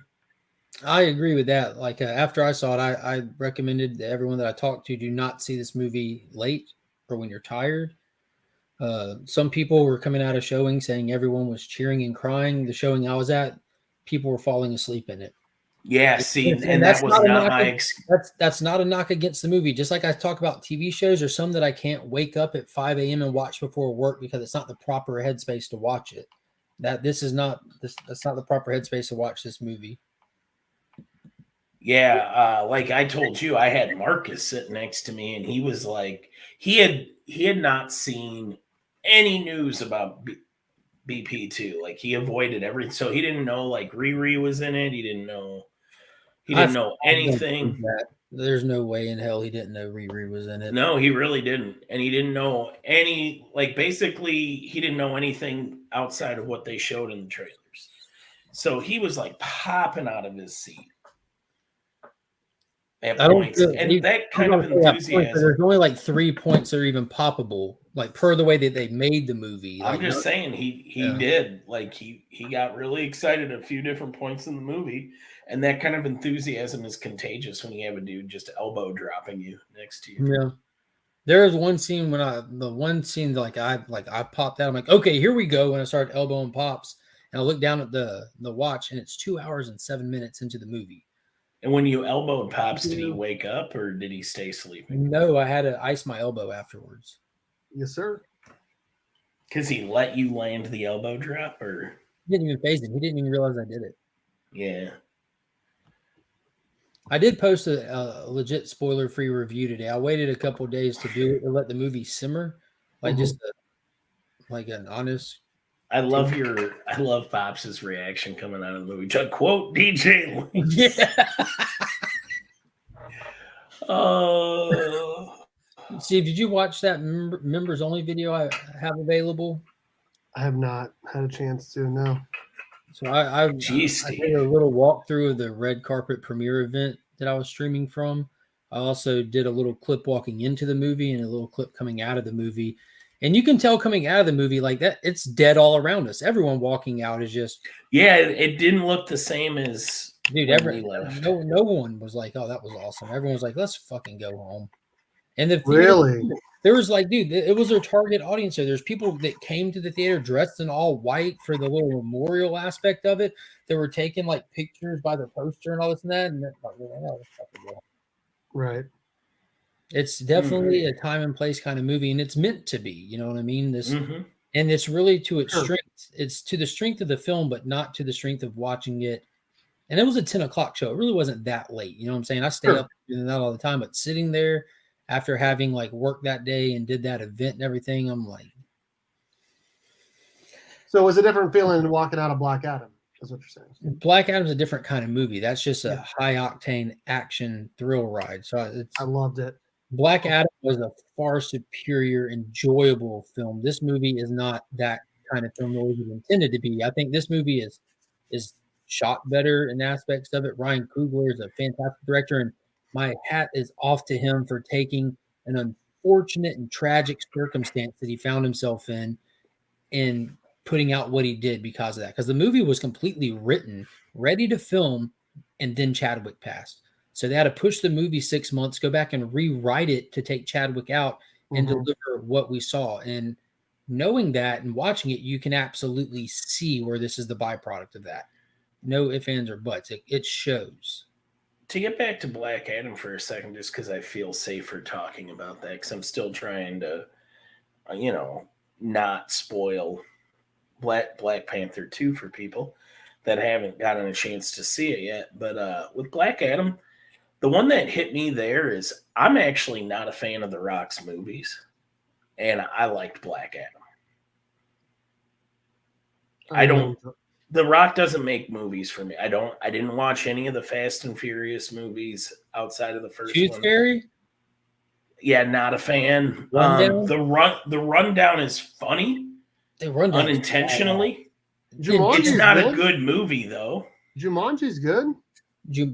I agree with that. Like after I saw it, I recommended to everyone that I talked to do not see this movie late or when you're tired. Some people were coming out of showing saying everyone was cheering and crying. The showing I was at, people were falling asleep in it. Yeah, see, and that was not my that's not a knock against the movie. Just like I talk about TV shows, there's some that I can't wake up at 5 a.m. and watch before work because it's not the proper headspace to watch it. That's not the proper headspace to watch this movie. Yeah, like I told you, I had Marcus sitting next to me, and he was like, he had not seen any news about BP2. Like he avoided everything, so he didn't know like Riri was in it. He didn't know anything. There's no way in hell he didn't know Riri was in it. No, he really didn't, and he didn't know any. Like basically, he didn't know anything outside of what they showed in the trailers. So he was like popping out of his seat. At points. And that kind of enthusiasm. There's only like 3 points that are even poppable, like per the way that they made the movie. I'm just saying he did. Like he got really excited at a few different points in the movie, and that kind of enthusiasm is contagious when you have a dude just elbow dropping you next to you. Yeah. There was one scene when I popped out. I'm like, okay, here we go. When I started elbowing Pops, and I looked down at the watch, and it's 2 hours and 7 minutes into the movie. And when you elbowed Pops, did he wake up or did he stay sleeping? No, I had to ice my elbow afterwards. Yes, sir. Because he let you land the elbow drop, or he didn't even phase it. He didn't even realize I did it. Yeah. I did post a legit spoiler-free review today. I waited a couple of days to do it to let the movie simmer, like like an honest. I love Pops' reaction coming out of the movie. To quote DJ Lynch. Yeah. Steve, did you watch that members only video I have available? I have not had a chance to. No. So I did a little walkthrough of the red carpet premiere event that I was streaming from. I also did a little clip walking into the movie and a little clip coming out of the movie. And you can tell coming out of the movie like that, it's dead all around us. Everyone walking out is just. Yeah, it didn't look the same as. Dude, no one was like, oh, that was awesome. Everyone was like, let's fucking go home. And the theater, there was like, dude, it was their target audience. So there's people that came to the theater dressed in all white for the little memorial aspect of it. They were taking like pictures by the poster and all this and that. And like, right. It's definitely a time and place kind of movie, and it's meant to be. You know what I mean? Mm-hmm. And it's really to its Sure. strength. It's to the strength of the film, but not to the strength of watching it. And it was a 10 o'clock show. It really wasn't that late. You know what I'm saying? I stay Sure. up doing that all the time, but sitting there after having like worked that day and did that event and everything, I'm like, So it was a different feeling than walking out of Black Adam, is what you're saying. Black Adam's a different kind of movie. That's just a Yeah. high octane action thrill ride. So it's I loved it. Black Adam was a far superior, enjoyable film. This movie is not that kind of film that was intended to be. I think this movie is shot better in aspects of it. Ryan Coogler is a fantastic director, and my hat is off to him for taking an unfortunate and tragic circumstance that he found himself in and putting out what he did because of that. Because the movie was completely written, ready to film, and then Chadwick passed. So they had to push the movie 6 months, go back and rewrite it to take Chadwick out and deliver what we saw. And knowing that and watching it, you can absolutely see where this is the byproduct of that. No ifs, ands, or buts. It shows. To get back to Black Adam for a second, just because I feel safer talking about that, because I'm still trying to, not spoil Black Panther 2 for people that haven't gotten a chance to see it yet. But with Black Adam, the one that hit me there is I'm actually not a fan of The Rock's movies, and I liked Black Adam. The Rock doesn't make movies for me. I didn't watch any of the Fast and Furious movies outside of the first Tooth one. Fairy? Yeah, not a fan. Rundown? The Rundown is funny. They run down unintentionally. Jumanji's It's not good. a good movie though. Jumanji's good.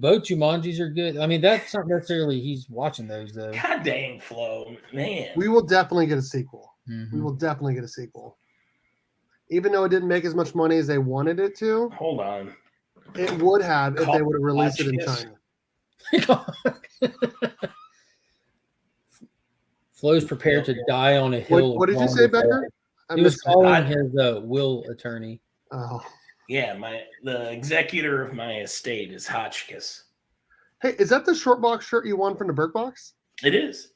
Both Jumanjis are good. I mean, that's not necessarily he's watching those though. God dang, Flo, man. We will definitely get a sequel. Mhm. We will definitely get a sequel. Even though it didn't make as much money as they wanted it to, Hold on. it would have if they would have released it in China. Flo's prepared to die on a hill. What did you say, Becker? I He was missed it. calling his will attorney. Oh. Yeah, the executor of my estate is Hotchkiss. Hey, is that the short box shirt you won from the Bird Box? It is.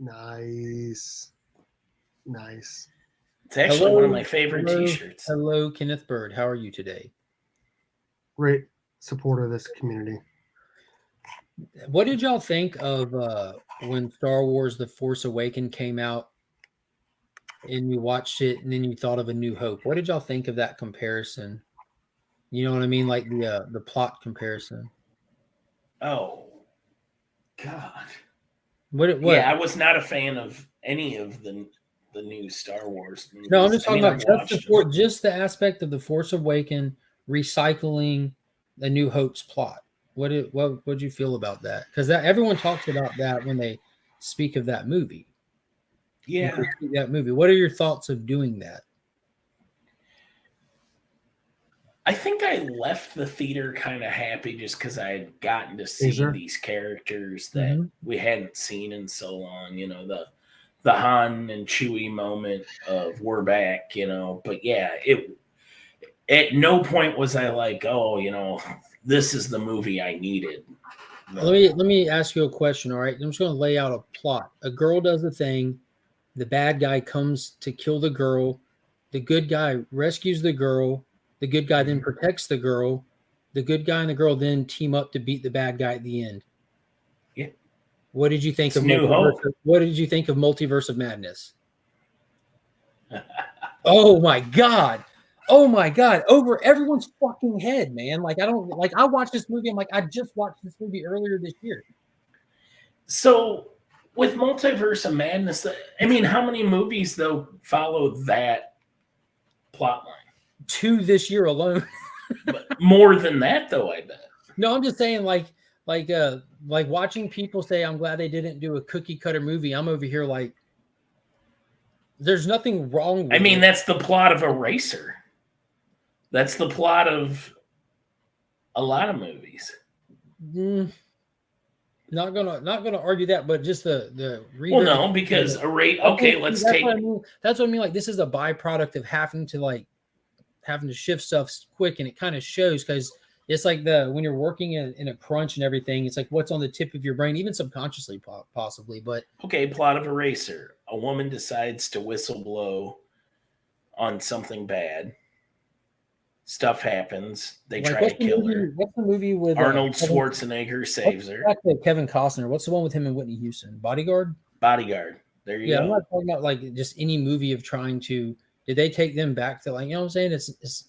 Nice. It's actually one of my favorite T-shirts. Hello, Kenneth Bird. How are you today? Great supporter of this community. What did y'all think of when Star Wars The Force Awakens came out and you watched it and then you thought of A New Hope? What did y'all think of that comparison? You know what I mean? Like the plot comparison. Oh, God. What? Yeah, I was not a fan of any of the new Star Wars movies. No, I'm just talking about I've just the aspect of The Force Awakens recycling A New Hope's plot. What'd you feel about that? Because everyone talks about that when they speak of that movie. Yeah, that movie. What are your thoughts of doing that? I think I left the theater kind of happy just because I had gotten to see these characters that we hadn't seen in so long. You know, the Han and Chewie moment of we're back. You know, but yeah, at no point was I like, oh, you know, this is the movie I needed. No. Let me ask you a question. All right, I'm just going to lay out a plot. A girl does a thing. The bad guy comes to kill the girl. The good guy rescues the girl. The good guy then protects the girl. The good guy and the girl then team up to beat the bad guy at the end. Yeah. What did you think of What did you think of Multiverse of Madness? Oh my God. Over everyone's fucking head, man. Like I watched this movie. I'm like, I just watched this movie earlier this year. So with Multiverse of Madness, I mean, how many movies though follow that plot line? 2 this year alone. But more than that, though, I bet. No, I'm just saying, like watching people say, "I'm glad they didn't do a cookie cutter movie." I'm over here like, there's nothing wrong with it. That's the plot of Eraser. That's the plot of a lot of movies. Not gonna argue that, but just the well, no, because okay, let's take. That's what I mean. Like, this is a byproduct of having to shift stuff quick, and it kind of shows because It's like when you're working in a crunch and everything, it's like what's on the tip of your brain, even subconsciously, possibly. But Okay, plot of Eraser. A woman decides to whistleblow on something bad. Stuff happens. They like, try to kill her. What's the movie with Arnold Schwarzenegger saves her. Kevin Costner? What's the one with him and Whitney Houston? Bodyguard. Bodyguard. There you Yeah, go. I'm not talking about like just any movie of trying to. Did they take them back to like, you know what I'm saying? It's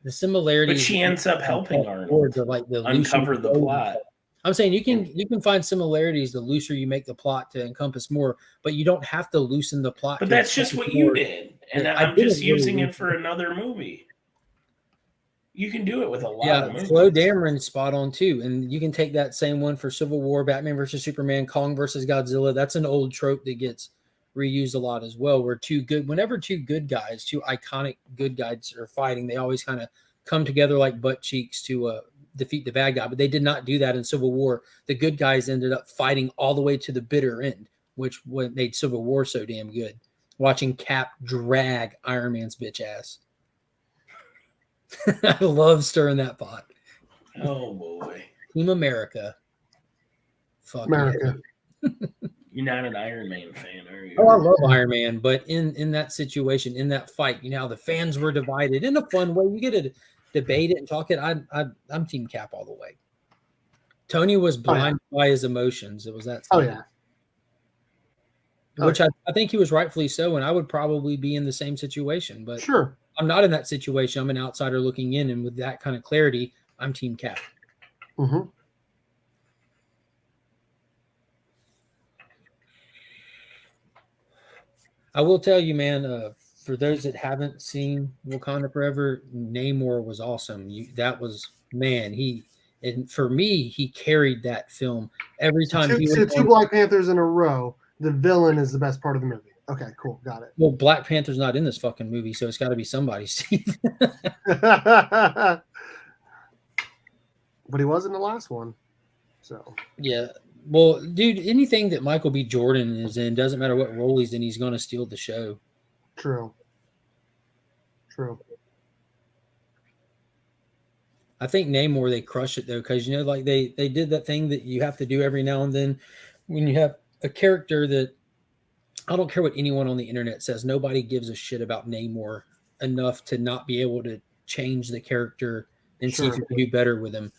the similarities. But she ends up helping Arnold like the uncover the plot. I'm saying you can find similarities the looser you make the plot to encompass more, but you don't have to loosen the plot. But that's just what you did, and I'm just using it for another movie. You can do it with a lot of movies. Flo Dameron's spot on too, and you can take that same one for Civil War, Batman versus Superman, Kong versus Godzilla. That's an old trope that gets reused a lot as well. Where whenever two good guys, two iconic good guys are fighting, they always kind of come together like butt cheeks to defeat the bad guy. But they did not do that in Civil War. The good guys ended up fighting all the way to the bitter end, which made Civil War so damn good. Watching Cap drag Iron Man's bitch ass. I love stirring that pot. Oh boy, Team America. Fuck America. Yeah. You're not an Iron Man fan, are you? Oh, I love Iron Man, but in that situation, in that fight, you know, the fans were divided in a fun way. You get to debate it and talk it. I'm Team Cap all the way. Tony was blinded by his emotions. It was that. Oh yeah. Which I think he was rightfully so, and I would probably be in the same situation. But sure, I'm not in that situation. I'm an outsider looking in, and with that kind of clarity, I'm Team Cap. Mm-hmm. I will tell you, man, for those that haven't seen Wakanda Forever, Namor was awesome. And for me, he carried that film every time. Two Black Panthers in a row. The villain is the best part of the movie. Okay, cool, got it. Well, Black Panther's not in this fucking movie, so it's got to be somebody's team. But he was in the last one, so yeah. Well, dude, anything that Michael B. Jordan is in, doesn't matter what role he's in, he's going to steal the show. True. I think Namor, they crush it, though, because, you know, like they did that thing that you have to do every now and then when you have a character that, I don't care what anyone on the internet says, nobody gives a shit about Namor enough to not be able to change the character and see if you can do better with him.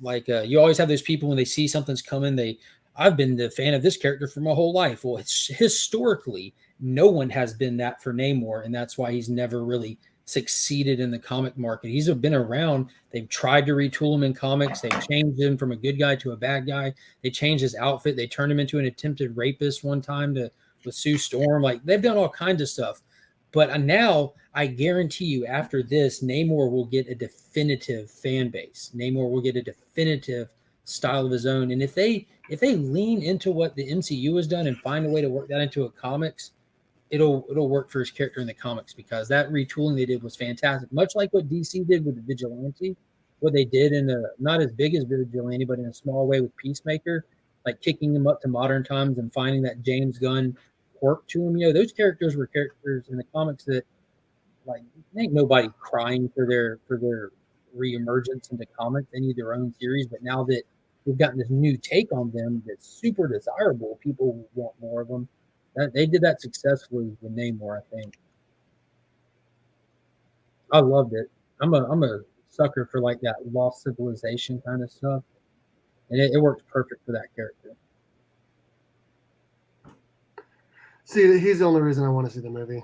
Like you always have those people when they see something's coming, I've been the fan of this character for my whole life. Well, it's historically, no one has been that for Namor, and that's why he's never really succeeded in the comic market. He's been around. They've tried to retool him in comics. They've changed him from a good guy to a bad guy. They changed his outfit. They turned him into an attempted rapist one time with Sue Storm. Like, they've done all kinds of stuff. But now I guarantee you after this, Namor will get a definitive fan base. Namor will get a definitive style of his own. And if they lean into what the MCU has done and find a way to work that into a comics, it'll work for his character in the comics, because that retooling they did was fantastic. Much like what DC did with the Vigilante, what they did in not as big as Vigilante, but in a small way with Peacemaker, like kicking them up to modern times and finding that James Gunn quirk to him. You know, those characters were characters in the comics that, like, ain't nobody crying for their reemergence into comics, any of their own series. But now that we've gotten this new take on them that's super desirable, people want more of them. They did that successfully with Namor, I think. I loved it. I'm a sucker for like that lost civilization kind of stuff, and it works perfect for that character. See, he's the only reason I want to see the movie,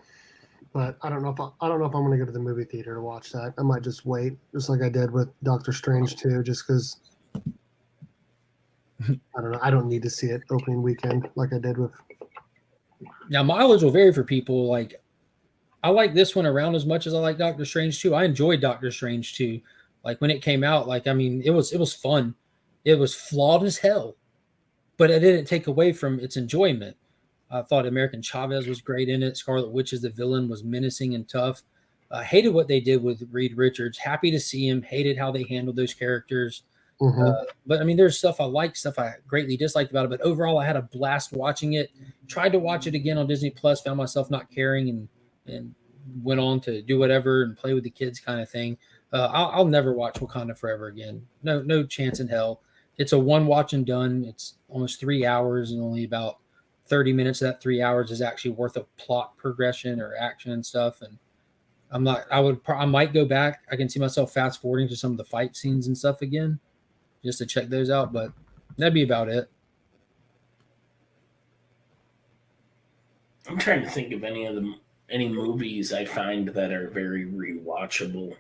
but I don't know if I'm going to go to the movie theater to watch that. I might just wait, just like I did with Doctor Strange 2, just because I don't know. I don't need to see it opening weekend like I did with. Now, mileage will vary for people. Like, I like this one around as much as I like Doctor Strange 2. I enjoyed Doctor Strange 2. Like, when it came out, like, I mean, it was fun. It was flawed as hell, but it didn't take away from its enjoyment. I thought American Chavez was great in it. Scarlet Witch as the villain was menacing and tough. I hated what they did with Reed Richards. Happy to see him. Hated how they handled those characters. Mm-hmm. But I mean, there's stuff I liked, stuff I greatly disliked about it. But overall, I had a blast watching it. Tried to watch it again on Disney Plus. Found myself not caring and went on to do whatever and play with the kids, kind of thing. I'll never watch Wakanda Forever again. No chance in hell. It's a one watch and done. It's almost 3 hours, and only about 30 minutes of that 3 hours is actually worth of plot progression or action and stuff. And I'm not. I might go back. I can see myself fast forwarding to some of the fight scenes and stuff again, just to check those out. But that'd be about it. I'm trying to think of any movies I find that are very rewatchable.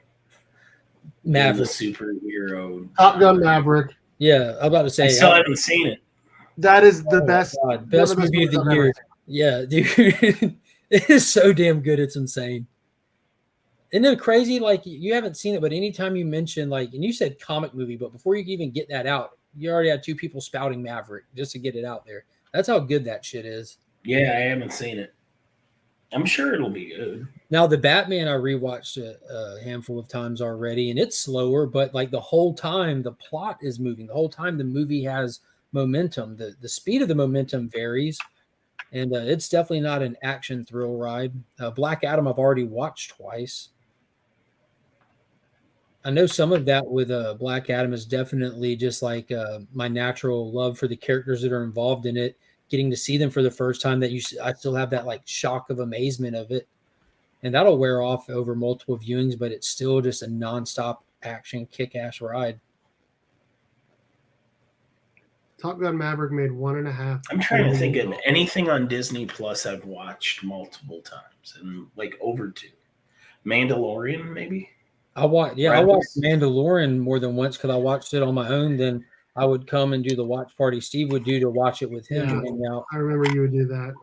Maverick. The superhero. Top Gun Maverick. Yeah, I'm about to say. I still haven't seen it. That is the best. God, best movie of the year. Yeah, dude. It is so damn good. It's insane. Isn't it crazy? Like, you haven't seen it, but anytime you mention, like, and you said comic movie, but before you can even get that out, you already had two people spouting Maverick just to get it out there. That's how good that shit is. Yeah, I haven't seen it. I'm sure it'll be good. Now, the Batman, I rewatched a handful of times already, and it's slower, but like the whole time, the plot is moving. The whole time, the movie has momentum. The speed of the momentum varies, and it's definitely not an action thrill ride. Black Adam, I've already watched twice. I know some of that with Black Adam is definitely just like my natural love for the characters that are involved in it. Getting to see them for the first time, I still have that like shock of amazement of it, and that'll wear off over multiple viewings. But it's still just a nonstop action, kick-ass ride. Top Gun Maverick made 1.5. I'm trying to think of anything on Disney Plus I've watched multiple times and like over 2. Mandalorian, maybe. I watched Mandalorian more than once because I watched it on my own. Then I would come and do the watch party Steve would do to watch it with him. Yeah, and hang out. I remember you would do that.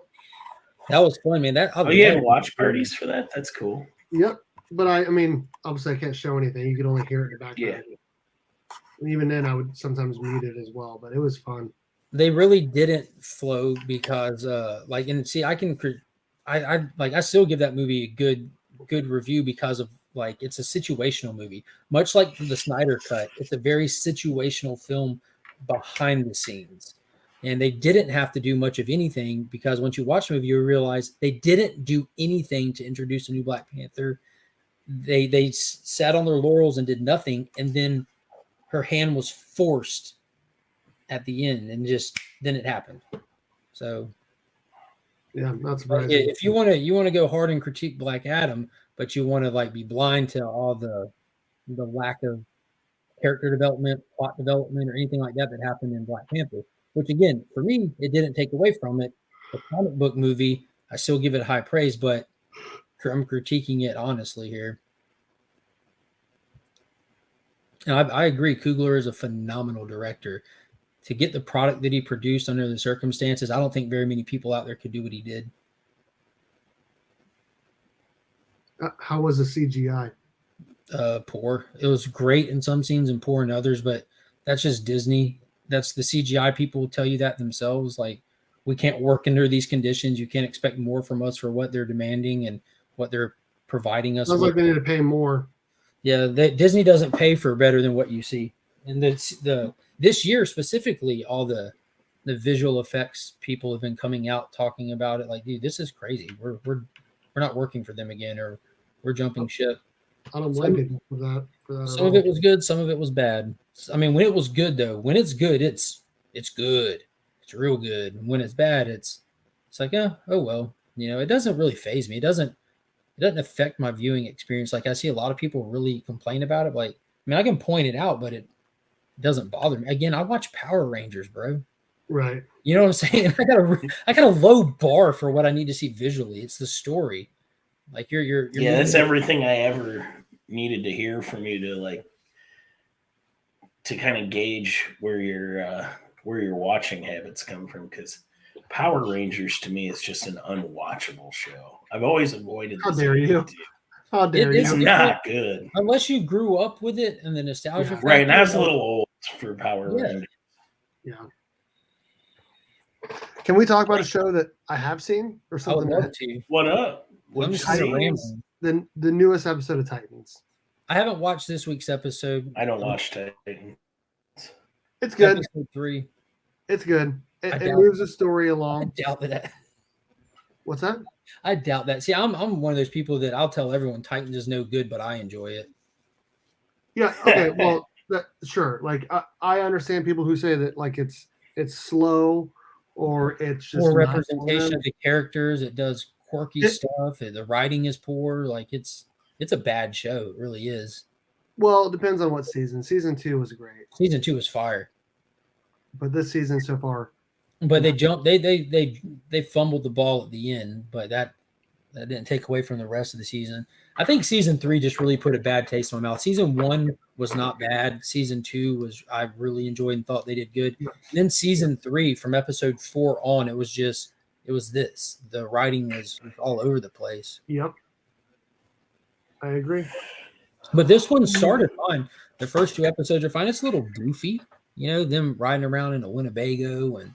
That was fun, man. You had watch parties for that? That's cool. Yep. But I mean, obviously I can't show anything. You could only hear it in the background. Yeah. And even then I would sometimes mute it as well, but it was fun. They really didn't flow because I still give that movie a good review because of like it's a situational movie, much like the Snyder Cut. It's a very situational film behind the scenes, and they didn't have to do much of anything because once you watch the movie, you realize they didn't do anything to introduce a new Black Panther. They sat on their laurels and did nothing, and then her hand was forced at the end, and just then it happened. So yeah, not surprising. If you want to go hard and critique Black Adam, but you want to like be blind to all the lack of character development, plot development, or anything like that happened in Black Panther, which again, for me, it didn't take away from it. The comic book movie, I still give it high praise, but I'm critiquing it honestly here. And I agree, Coogler is a phenomenal director. To get the product that he produced under the circumstances, I don't think very many people out there could do what he did. How was the CGI? Poor. It was great in some scenes and poor in others, but that's just Disney. That's the CGI people will tell you that themselves. Like, we can't work under these conditions. You can't expect more from us for what they're demanding and what they're providing us. Sounds like they need to pay more. Yeah, Disney doesn't pay for better than what you see. And this year specifically, all the visual effects people have been coming out talking about it. Like, dude, this is crazy. We're not working for them again, or we're jumping ship. I don't blame people for that. Some of it was good, some of it was bad. I mean, when it was good though, when it's good, it's good. It's real good. And when it's bad, it's like, oh well. You know, it doesn't really faze me. It doesn't affect my viewing experience. Like, I see a lot of people really complain about it. Like, I mean, I can point it out, but it doesn't bother me. Again, I watch Power Rangers, bro. Right. You know what I'm saying? I got a low bar for what I need to see visually. It's the story. Like you're yeah, that's everything I ever needed to hear from you to kind of gauge where your watching habits come from, because Power Rangers to me is just an unwatchable show. I've always avoided. How dare you? How dare you? It's not good unless you grew up with it and the nostalgia. Yeah. Right, and I was a little old for Power Rangers. Yeah. Can we talk about a show that I have seen or something? I would love to. What up? The newest episode of Titans. I haven't watched this week's episode. I don't watch Titans. It's good. Episode 3. It's good. It moves the story along. I doubt that. What's that? I doubt that. See, I'm one of those people that I'll tell everyone Titans is no good, but I enjoy it. Yeah. Okay. Well, sure. Like I understand people who say that like it's slow or it's just Poor not representation of the characters. It does quirky It- stuff. The writing is poor. Like it's a bad show. It really is. Well, it depends on what season. Season 2 was great, Season 2 was fire, but this season so far, but they jumped. They fumbled the ball at the end, but that didn't take away from the rest of the season. I think season 3 just really put a bad taste in my mouth. Season 1 was not bad. Season 2 was I really enjoyed and thought they did good. And then season 3, from episode 4 on, it was this. The writing was all over the place. yep, I agree. But this one started fine. The first 2 episodes are fine. It's a little goofy, them riding around in a Winnebago and.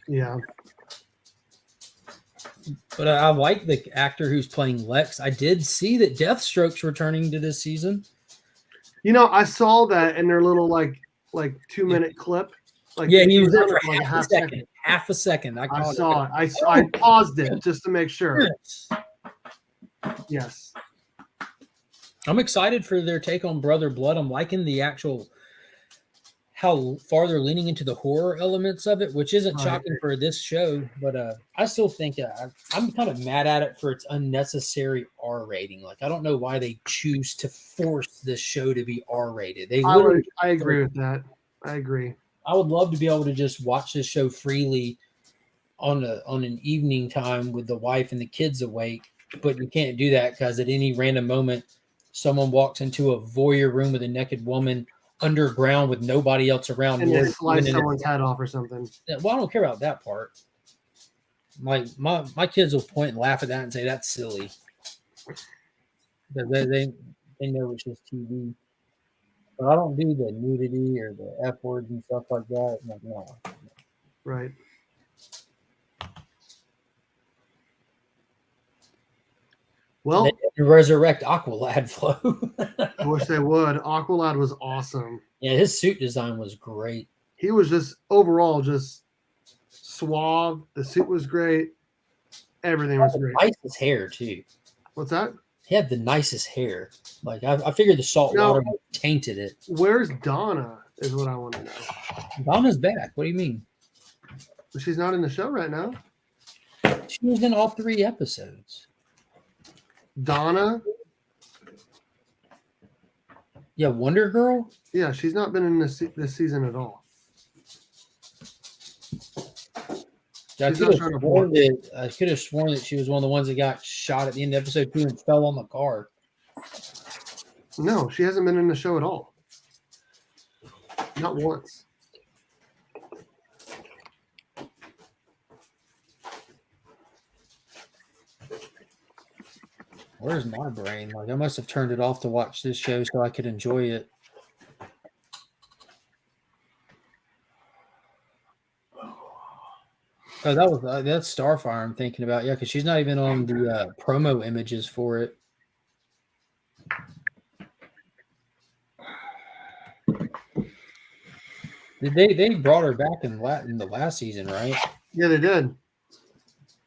Yeah. But I like the actor who's playing Lex. I did see that Deathstroke's returning to this season. I saw that in their little like 2-minute clip. Like Yeah, he was there on for it like half a second. Half a second. I saw it. I paused it just to make sure. Yes. I'm excited for their take on Brother Blood. I'm liking the actual how far they're leaning into the horror elements of it, which isn't shocking for this show. But I still think I'm kind of mad at it for its unnecessary R rating. Like I don't know why they choose to force this show to be R rated. I agree with that. I agree. I would love to be able to just watch this show freely on an evening time with the wife and the kids awake, but you can't do that because at any random moment, someone walks into a voyeur room with a naked woman underground with nobody else around. And they slice someone's head off or something. Well, I don't care about that part. Like my kids will point and laugh at that and say that's silly. They know it's just TV. But I don't do the nudity or the F words and stuff like that. Like, no. Right. Well, they resurrect Aqualad Flo. I wish they would. Aqualad was awesome. Yeah, his suit design was great. He was just overall just suave. The suit was great. Everything was great. Nicest hair too. What's that? He had the nicest hair. Like I figured the salt water tainted it. Where's Donna? Is what I want to know. Donna's back. What do you mean? She's not in the show right now. She was in all 3 episodes. Donna? Yeah, Wonder Girl? Yeah, she's not been in this season at all. I could have sworn that she was one of the ones that got shot at the end of episode 2 and fell on the car. No, she hasn't been in the show at all. Not once. Where's my brain? Like I must have turned it off to watch this show so I could enjoy it. Oh, that's Starfire I'm thinking about. Yeah, because she's not even on the promo images for it. They brought her back in the last season, right? Yeah, they did.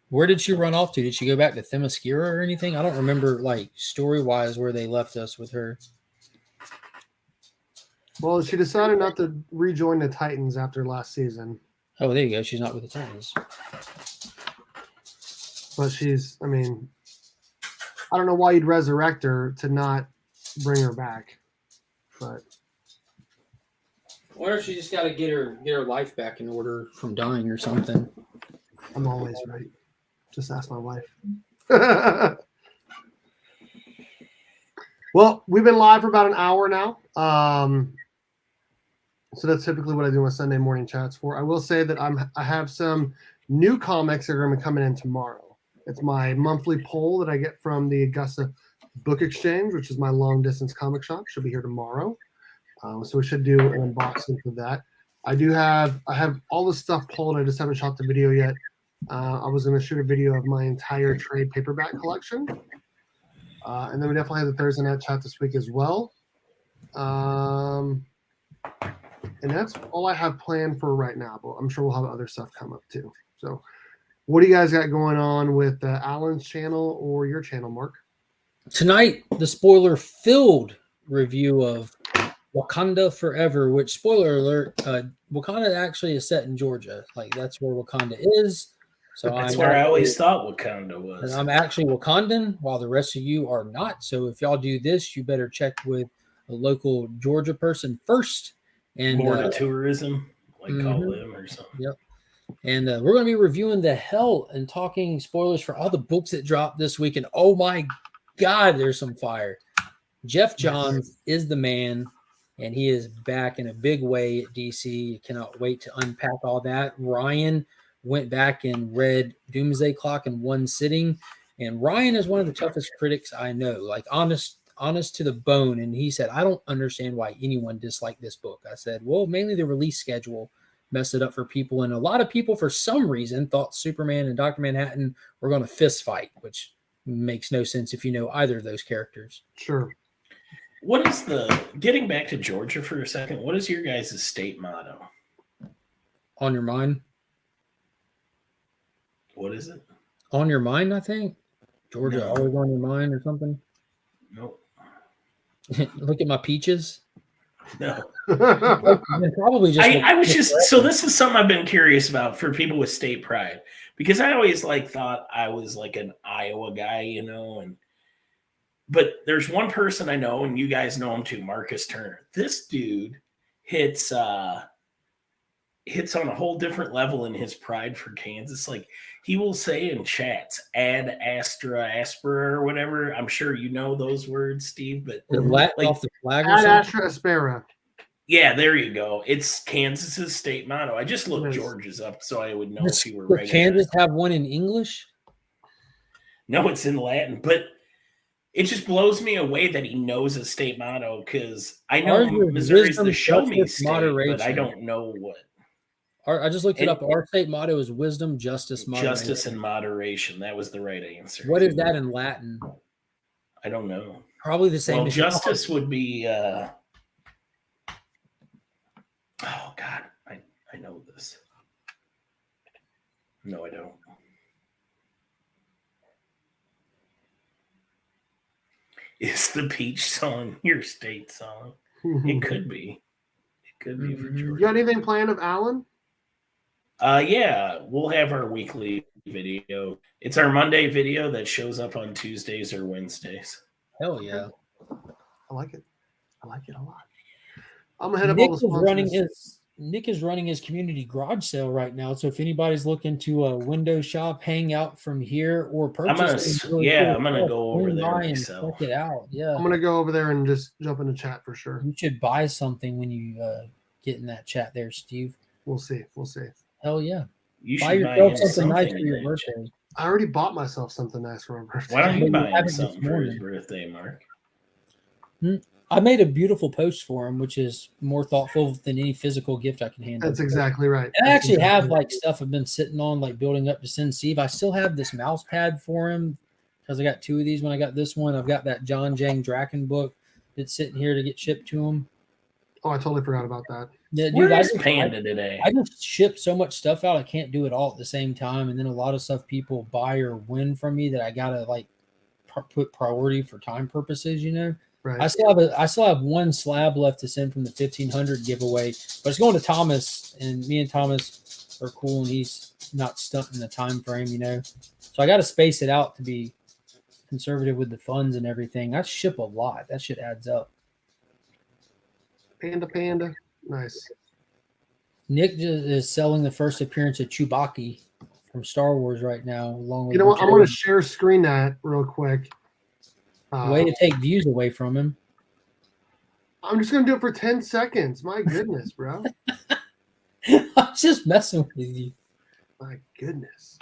Where did she run off to? Did she go back to Themyscira or anything? I don't remember, like, story-wise where they left us with her. Well, she decided not to rejoin the Titans after last season. Oh, there you go. She's not with the Titans. But I don't know why you'd resurrect her to not bring her back. But I wonder if she just got to get her life back in order from dying or something. I'm always right. Just ask my wife. Well, we've been live for about an hour now. So that's typically what I do my Sunday morning chats for. I will say that I have some new comics that are going to be coming in tomorrow. It's my monthly poll that I get from the Augusta Book Exchange, which is my long distance comic shop. Should be here tomorrow. So we should do an unboxing for that. I have all the stuff pulled. I just haven't shot the video yet. I was going to shoot a video of my entire trade paperback collection. And then we definitely have the Thursday night chat this week as well. And that's all I have planned for right now, but I'm sure we'll have other stuff come up too. So what do you guys got going on with Alan's channel or your channel, Mark? Tonight, the spoiler-filled review of Wakanda Forever, which, spoiler alert, Wakanda actually is set in Georgia. Like, that's where Wakanda is. So That's where I always thought Wakanda was. I'm actually Wakandan, while the rest of you are not. So if y'all do this, you better check with a local Georgia person first. And More to tourism, like call them or something. Yep. And we're going to be reviewing the hell and talking spoilers for all the books that dropped this week. And oh my God, there's some fire. Jeff Johns is the man, and he is back in a big way at DC. Cannot wait to unpack all that. Ryan went back and read Doomsday Clock in one sitting, and Ryan is one of the toughest critics I know, like honest to the bone. And he said, I don't understand why anyone disliked this book. I said, well, mainly the release schedule messed it up for people, and a lot of people for some reason thought Superman and Dr. Manhattan were going to fist fight, which makes no sense if you know either of those characters. Sure. What is getting back to Georgia for a second, what is your guys' state motto? On your mind? What is it? On your mind, I think. Georgia, No. always on your mind or something. Nope. Look at my peaches. No. Probably just. I was just so this is something I've been curious about for people with state pride, because I always thought I was like an Iowa guy, but there's one person I know, and you guys know him too, Marcus Turner. This dude hits on a whole different level in his pride for Kansas. Like, he will say in chats, ad astra aspera or whatever. I'm sure you know those words, Steve, but off the flag or Ad something? astra aspera. Yeah, there you go. It's Kansas's state motto. I just looked George's up so I would know if you were right. Does Kansas have one in English? No, it's in Latin, but it just blows me away that he knows a state motto, because I know Missouri's the show me state, but I don't know what. I just looked it up. Our state motto is wisdom, justice, moderation. Justice and moderation. That was the right answer. What is that in Latin? I don't know. Probably the same. Well, justice would be. Oh God, I know this. No, I don't. Is the Peach song your state song? It could be. It could be for Georgia. You got anything planned of Alan? Yeah, we'll have our weekly video. It's our Monday video that shows up on Tuesdays or Wednesdays. Hell yeah. I like it. I like it a lot. I'm ahead of all the sponsors. Nick is running his community garage sale right now. So if anybody's looking to window shop, hang out from here, or purchase, I'm gonna go over there and myself. check it out. Yeah, I'm gonna go over there and just jump in the chat for sure. You should buy something when you get in that chat there, Steve. We'll see. We'll see. Hell yeah. You buy should yourself buy something nice for your birthday. I already bought myself something nice for my birthday. Why don't you buy him something for his birthday, Mark? I made a beautiful post for him, which is more thoughtful than any physical gift I can handle. That's exactly right. And I actually have stuff I've been sitting on, building up to send Steve. I still have this mouse pad for him because I got 2 of these. When I got this one, I've got that John Jang Draken book that's sitting here to get shipped to him. Oh, I totally forgot about that. Yeah, dude, Where's Panda today? I just ship so much stuff out. I can't do it all at the same time. And then a lot of stuff people buy or win from me that I got to put priority for time purposes, Right. I still have 1 slab left to send from the 1500 giveaway, but it's going to Thomas, and me and Thomas are cool, and he's not stunting the time frame, So I got to space it out to be conservative with the funds and everything. I ship a lot. That shit adds up. Panda. Nice. Nick is selling the first appearance of Chewbacca from Star Wars right now, along with. You know what? I'm going to share screen that real quick. Way to take views away from him. I'm just going to do it for 10 seconds. My goodness, bro. I was just messing with you. My goodness.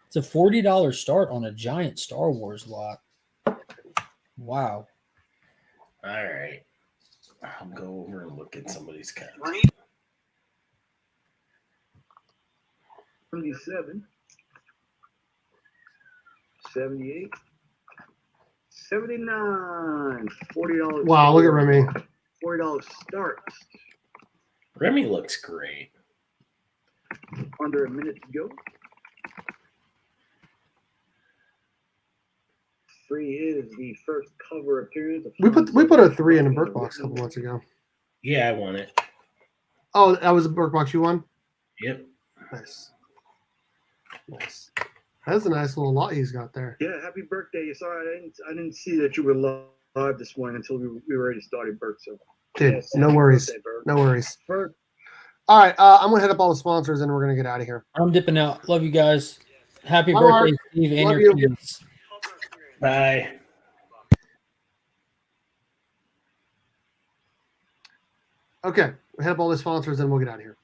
It's a $40 start on a giant Star Wars lot. Wow. All right. I'll go over and look at somebody's content. 77, 78, 79, $40. Wow, look at Remy. $40 start. Remy looks great. Under a minute to go. 3 is the first cover appearance. We put a 3 in a Burke box a couple months ago. Yeah, I won it. Oh, that was a Burke box you won? Yep. Nice. Nice. That's a nice little lot he's got there. Yeah, happy birthday. Sorry, I didn't see that you were live this morning until we already started, Burke. So, Dude, yes, no happy worries. birthday, Burke. No worries. Burke, All right, I'm gonna hit up all the sponsors and we're gonna get out of here. I'm dipping out. Love you guys. Happy Bye, birthday, Mark. Steve, and Love your you. kids. Bye. Okay, we'll hit up all the sponsors and we'll get out of here.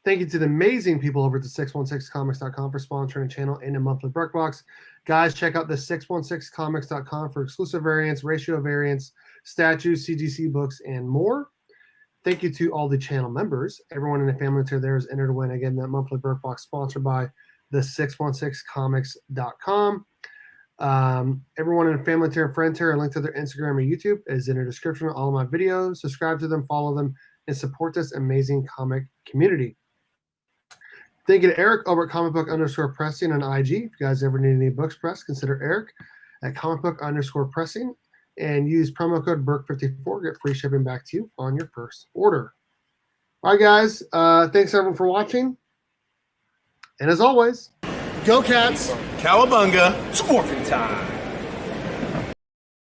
Thank you to the amazing people over at the 616comics.com for sponsoring the channel and a monthly Burke box. Guys, check out the 616comics.com for exclusive variants, ratio variants, statues, CGC books, and more. Thank you to all the channel members. Everyone in the family tier there is entered to win again that monthly Burke box sponsored by the 616comics.com. Everyone in the family tier and friend tier, a link to their Instagram or YouTube is in the description of all of my videos. Subscribe to them, follow them, and support this amazing comic community. Thank you to Eric over at comicbook_pressing on IG. If you guys ever need any books pressed, consider Eric at comicbook_pressing and use promo code BURK54. Get free shipping back to you on your first order. All right, guys. Thanks, everyone, for watching. And as always, go Cats! Cowabunga. It's Morphin time.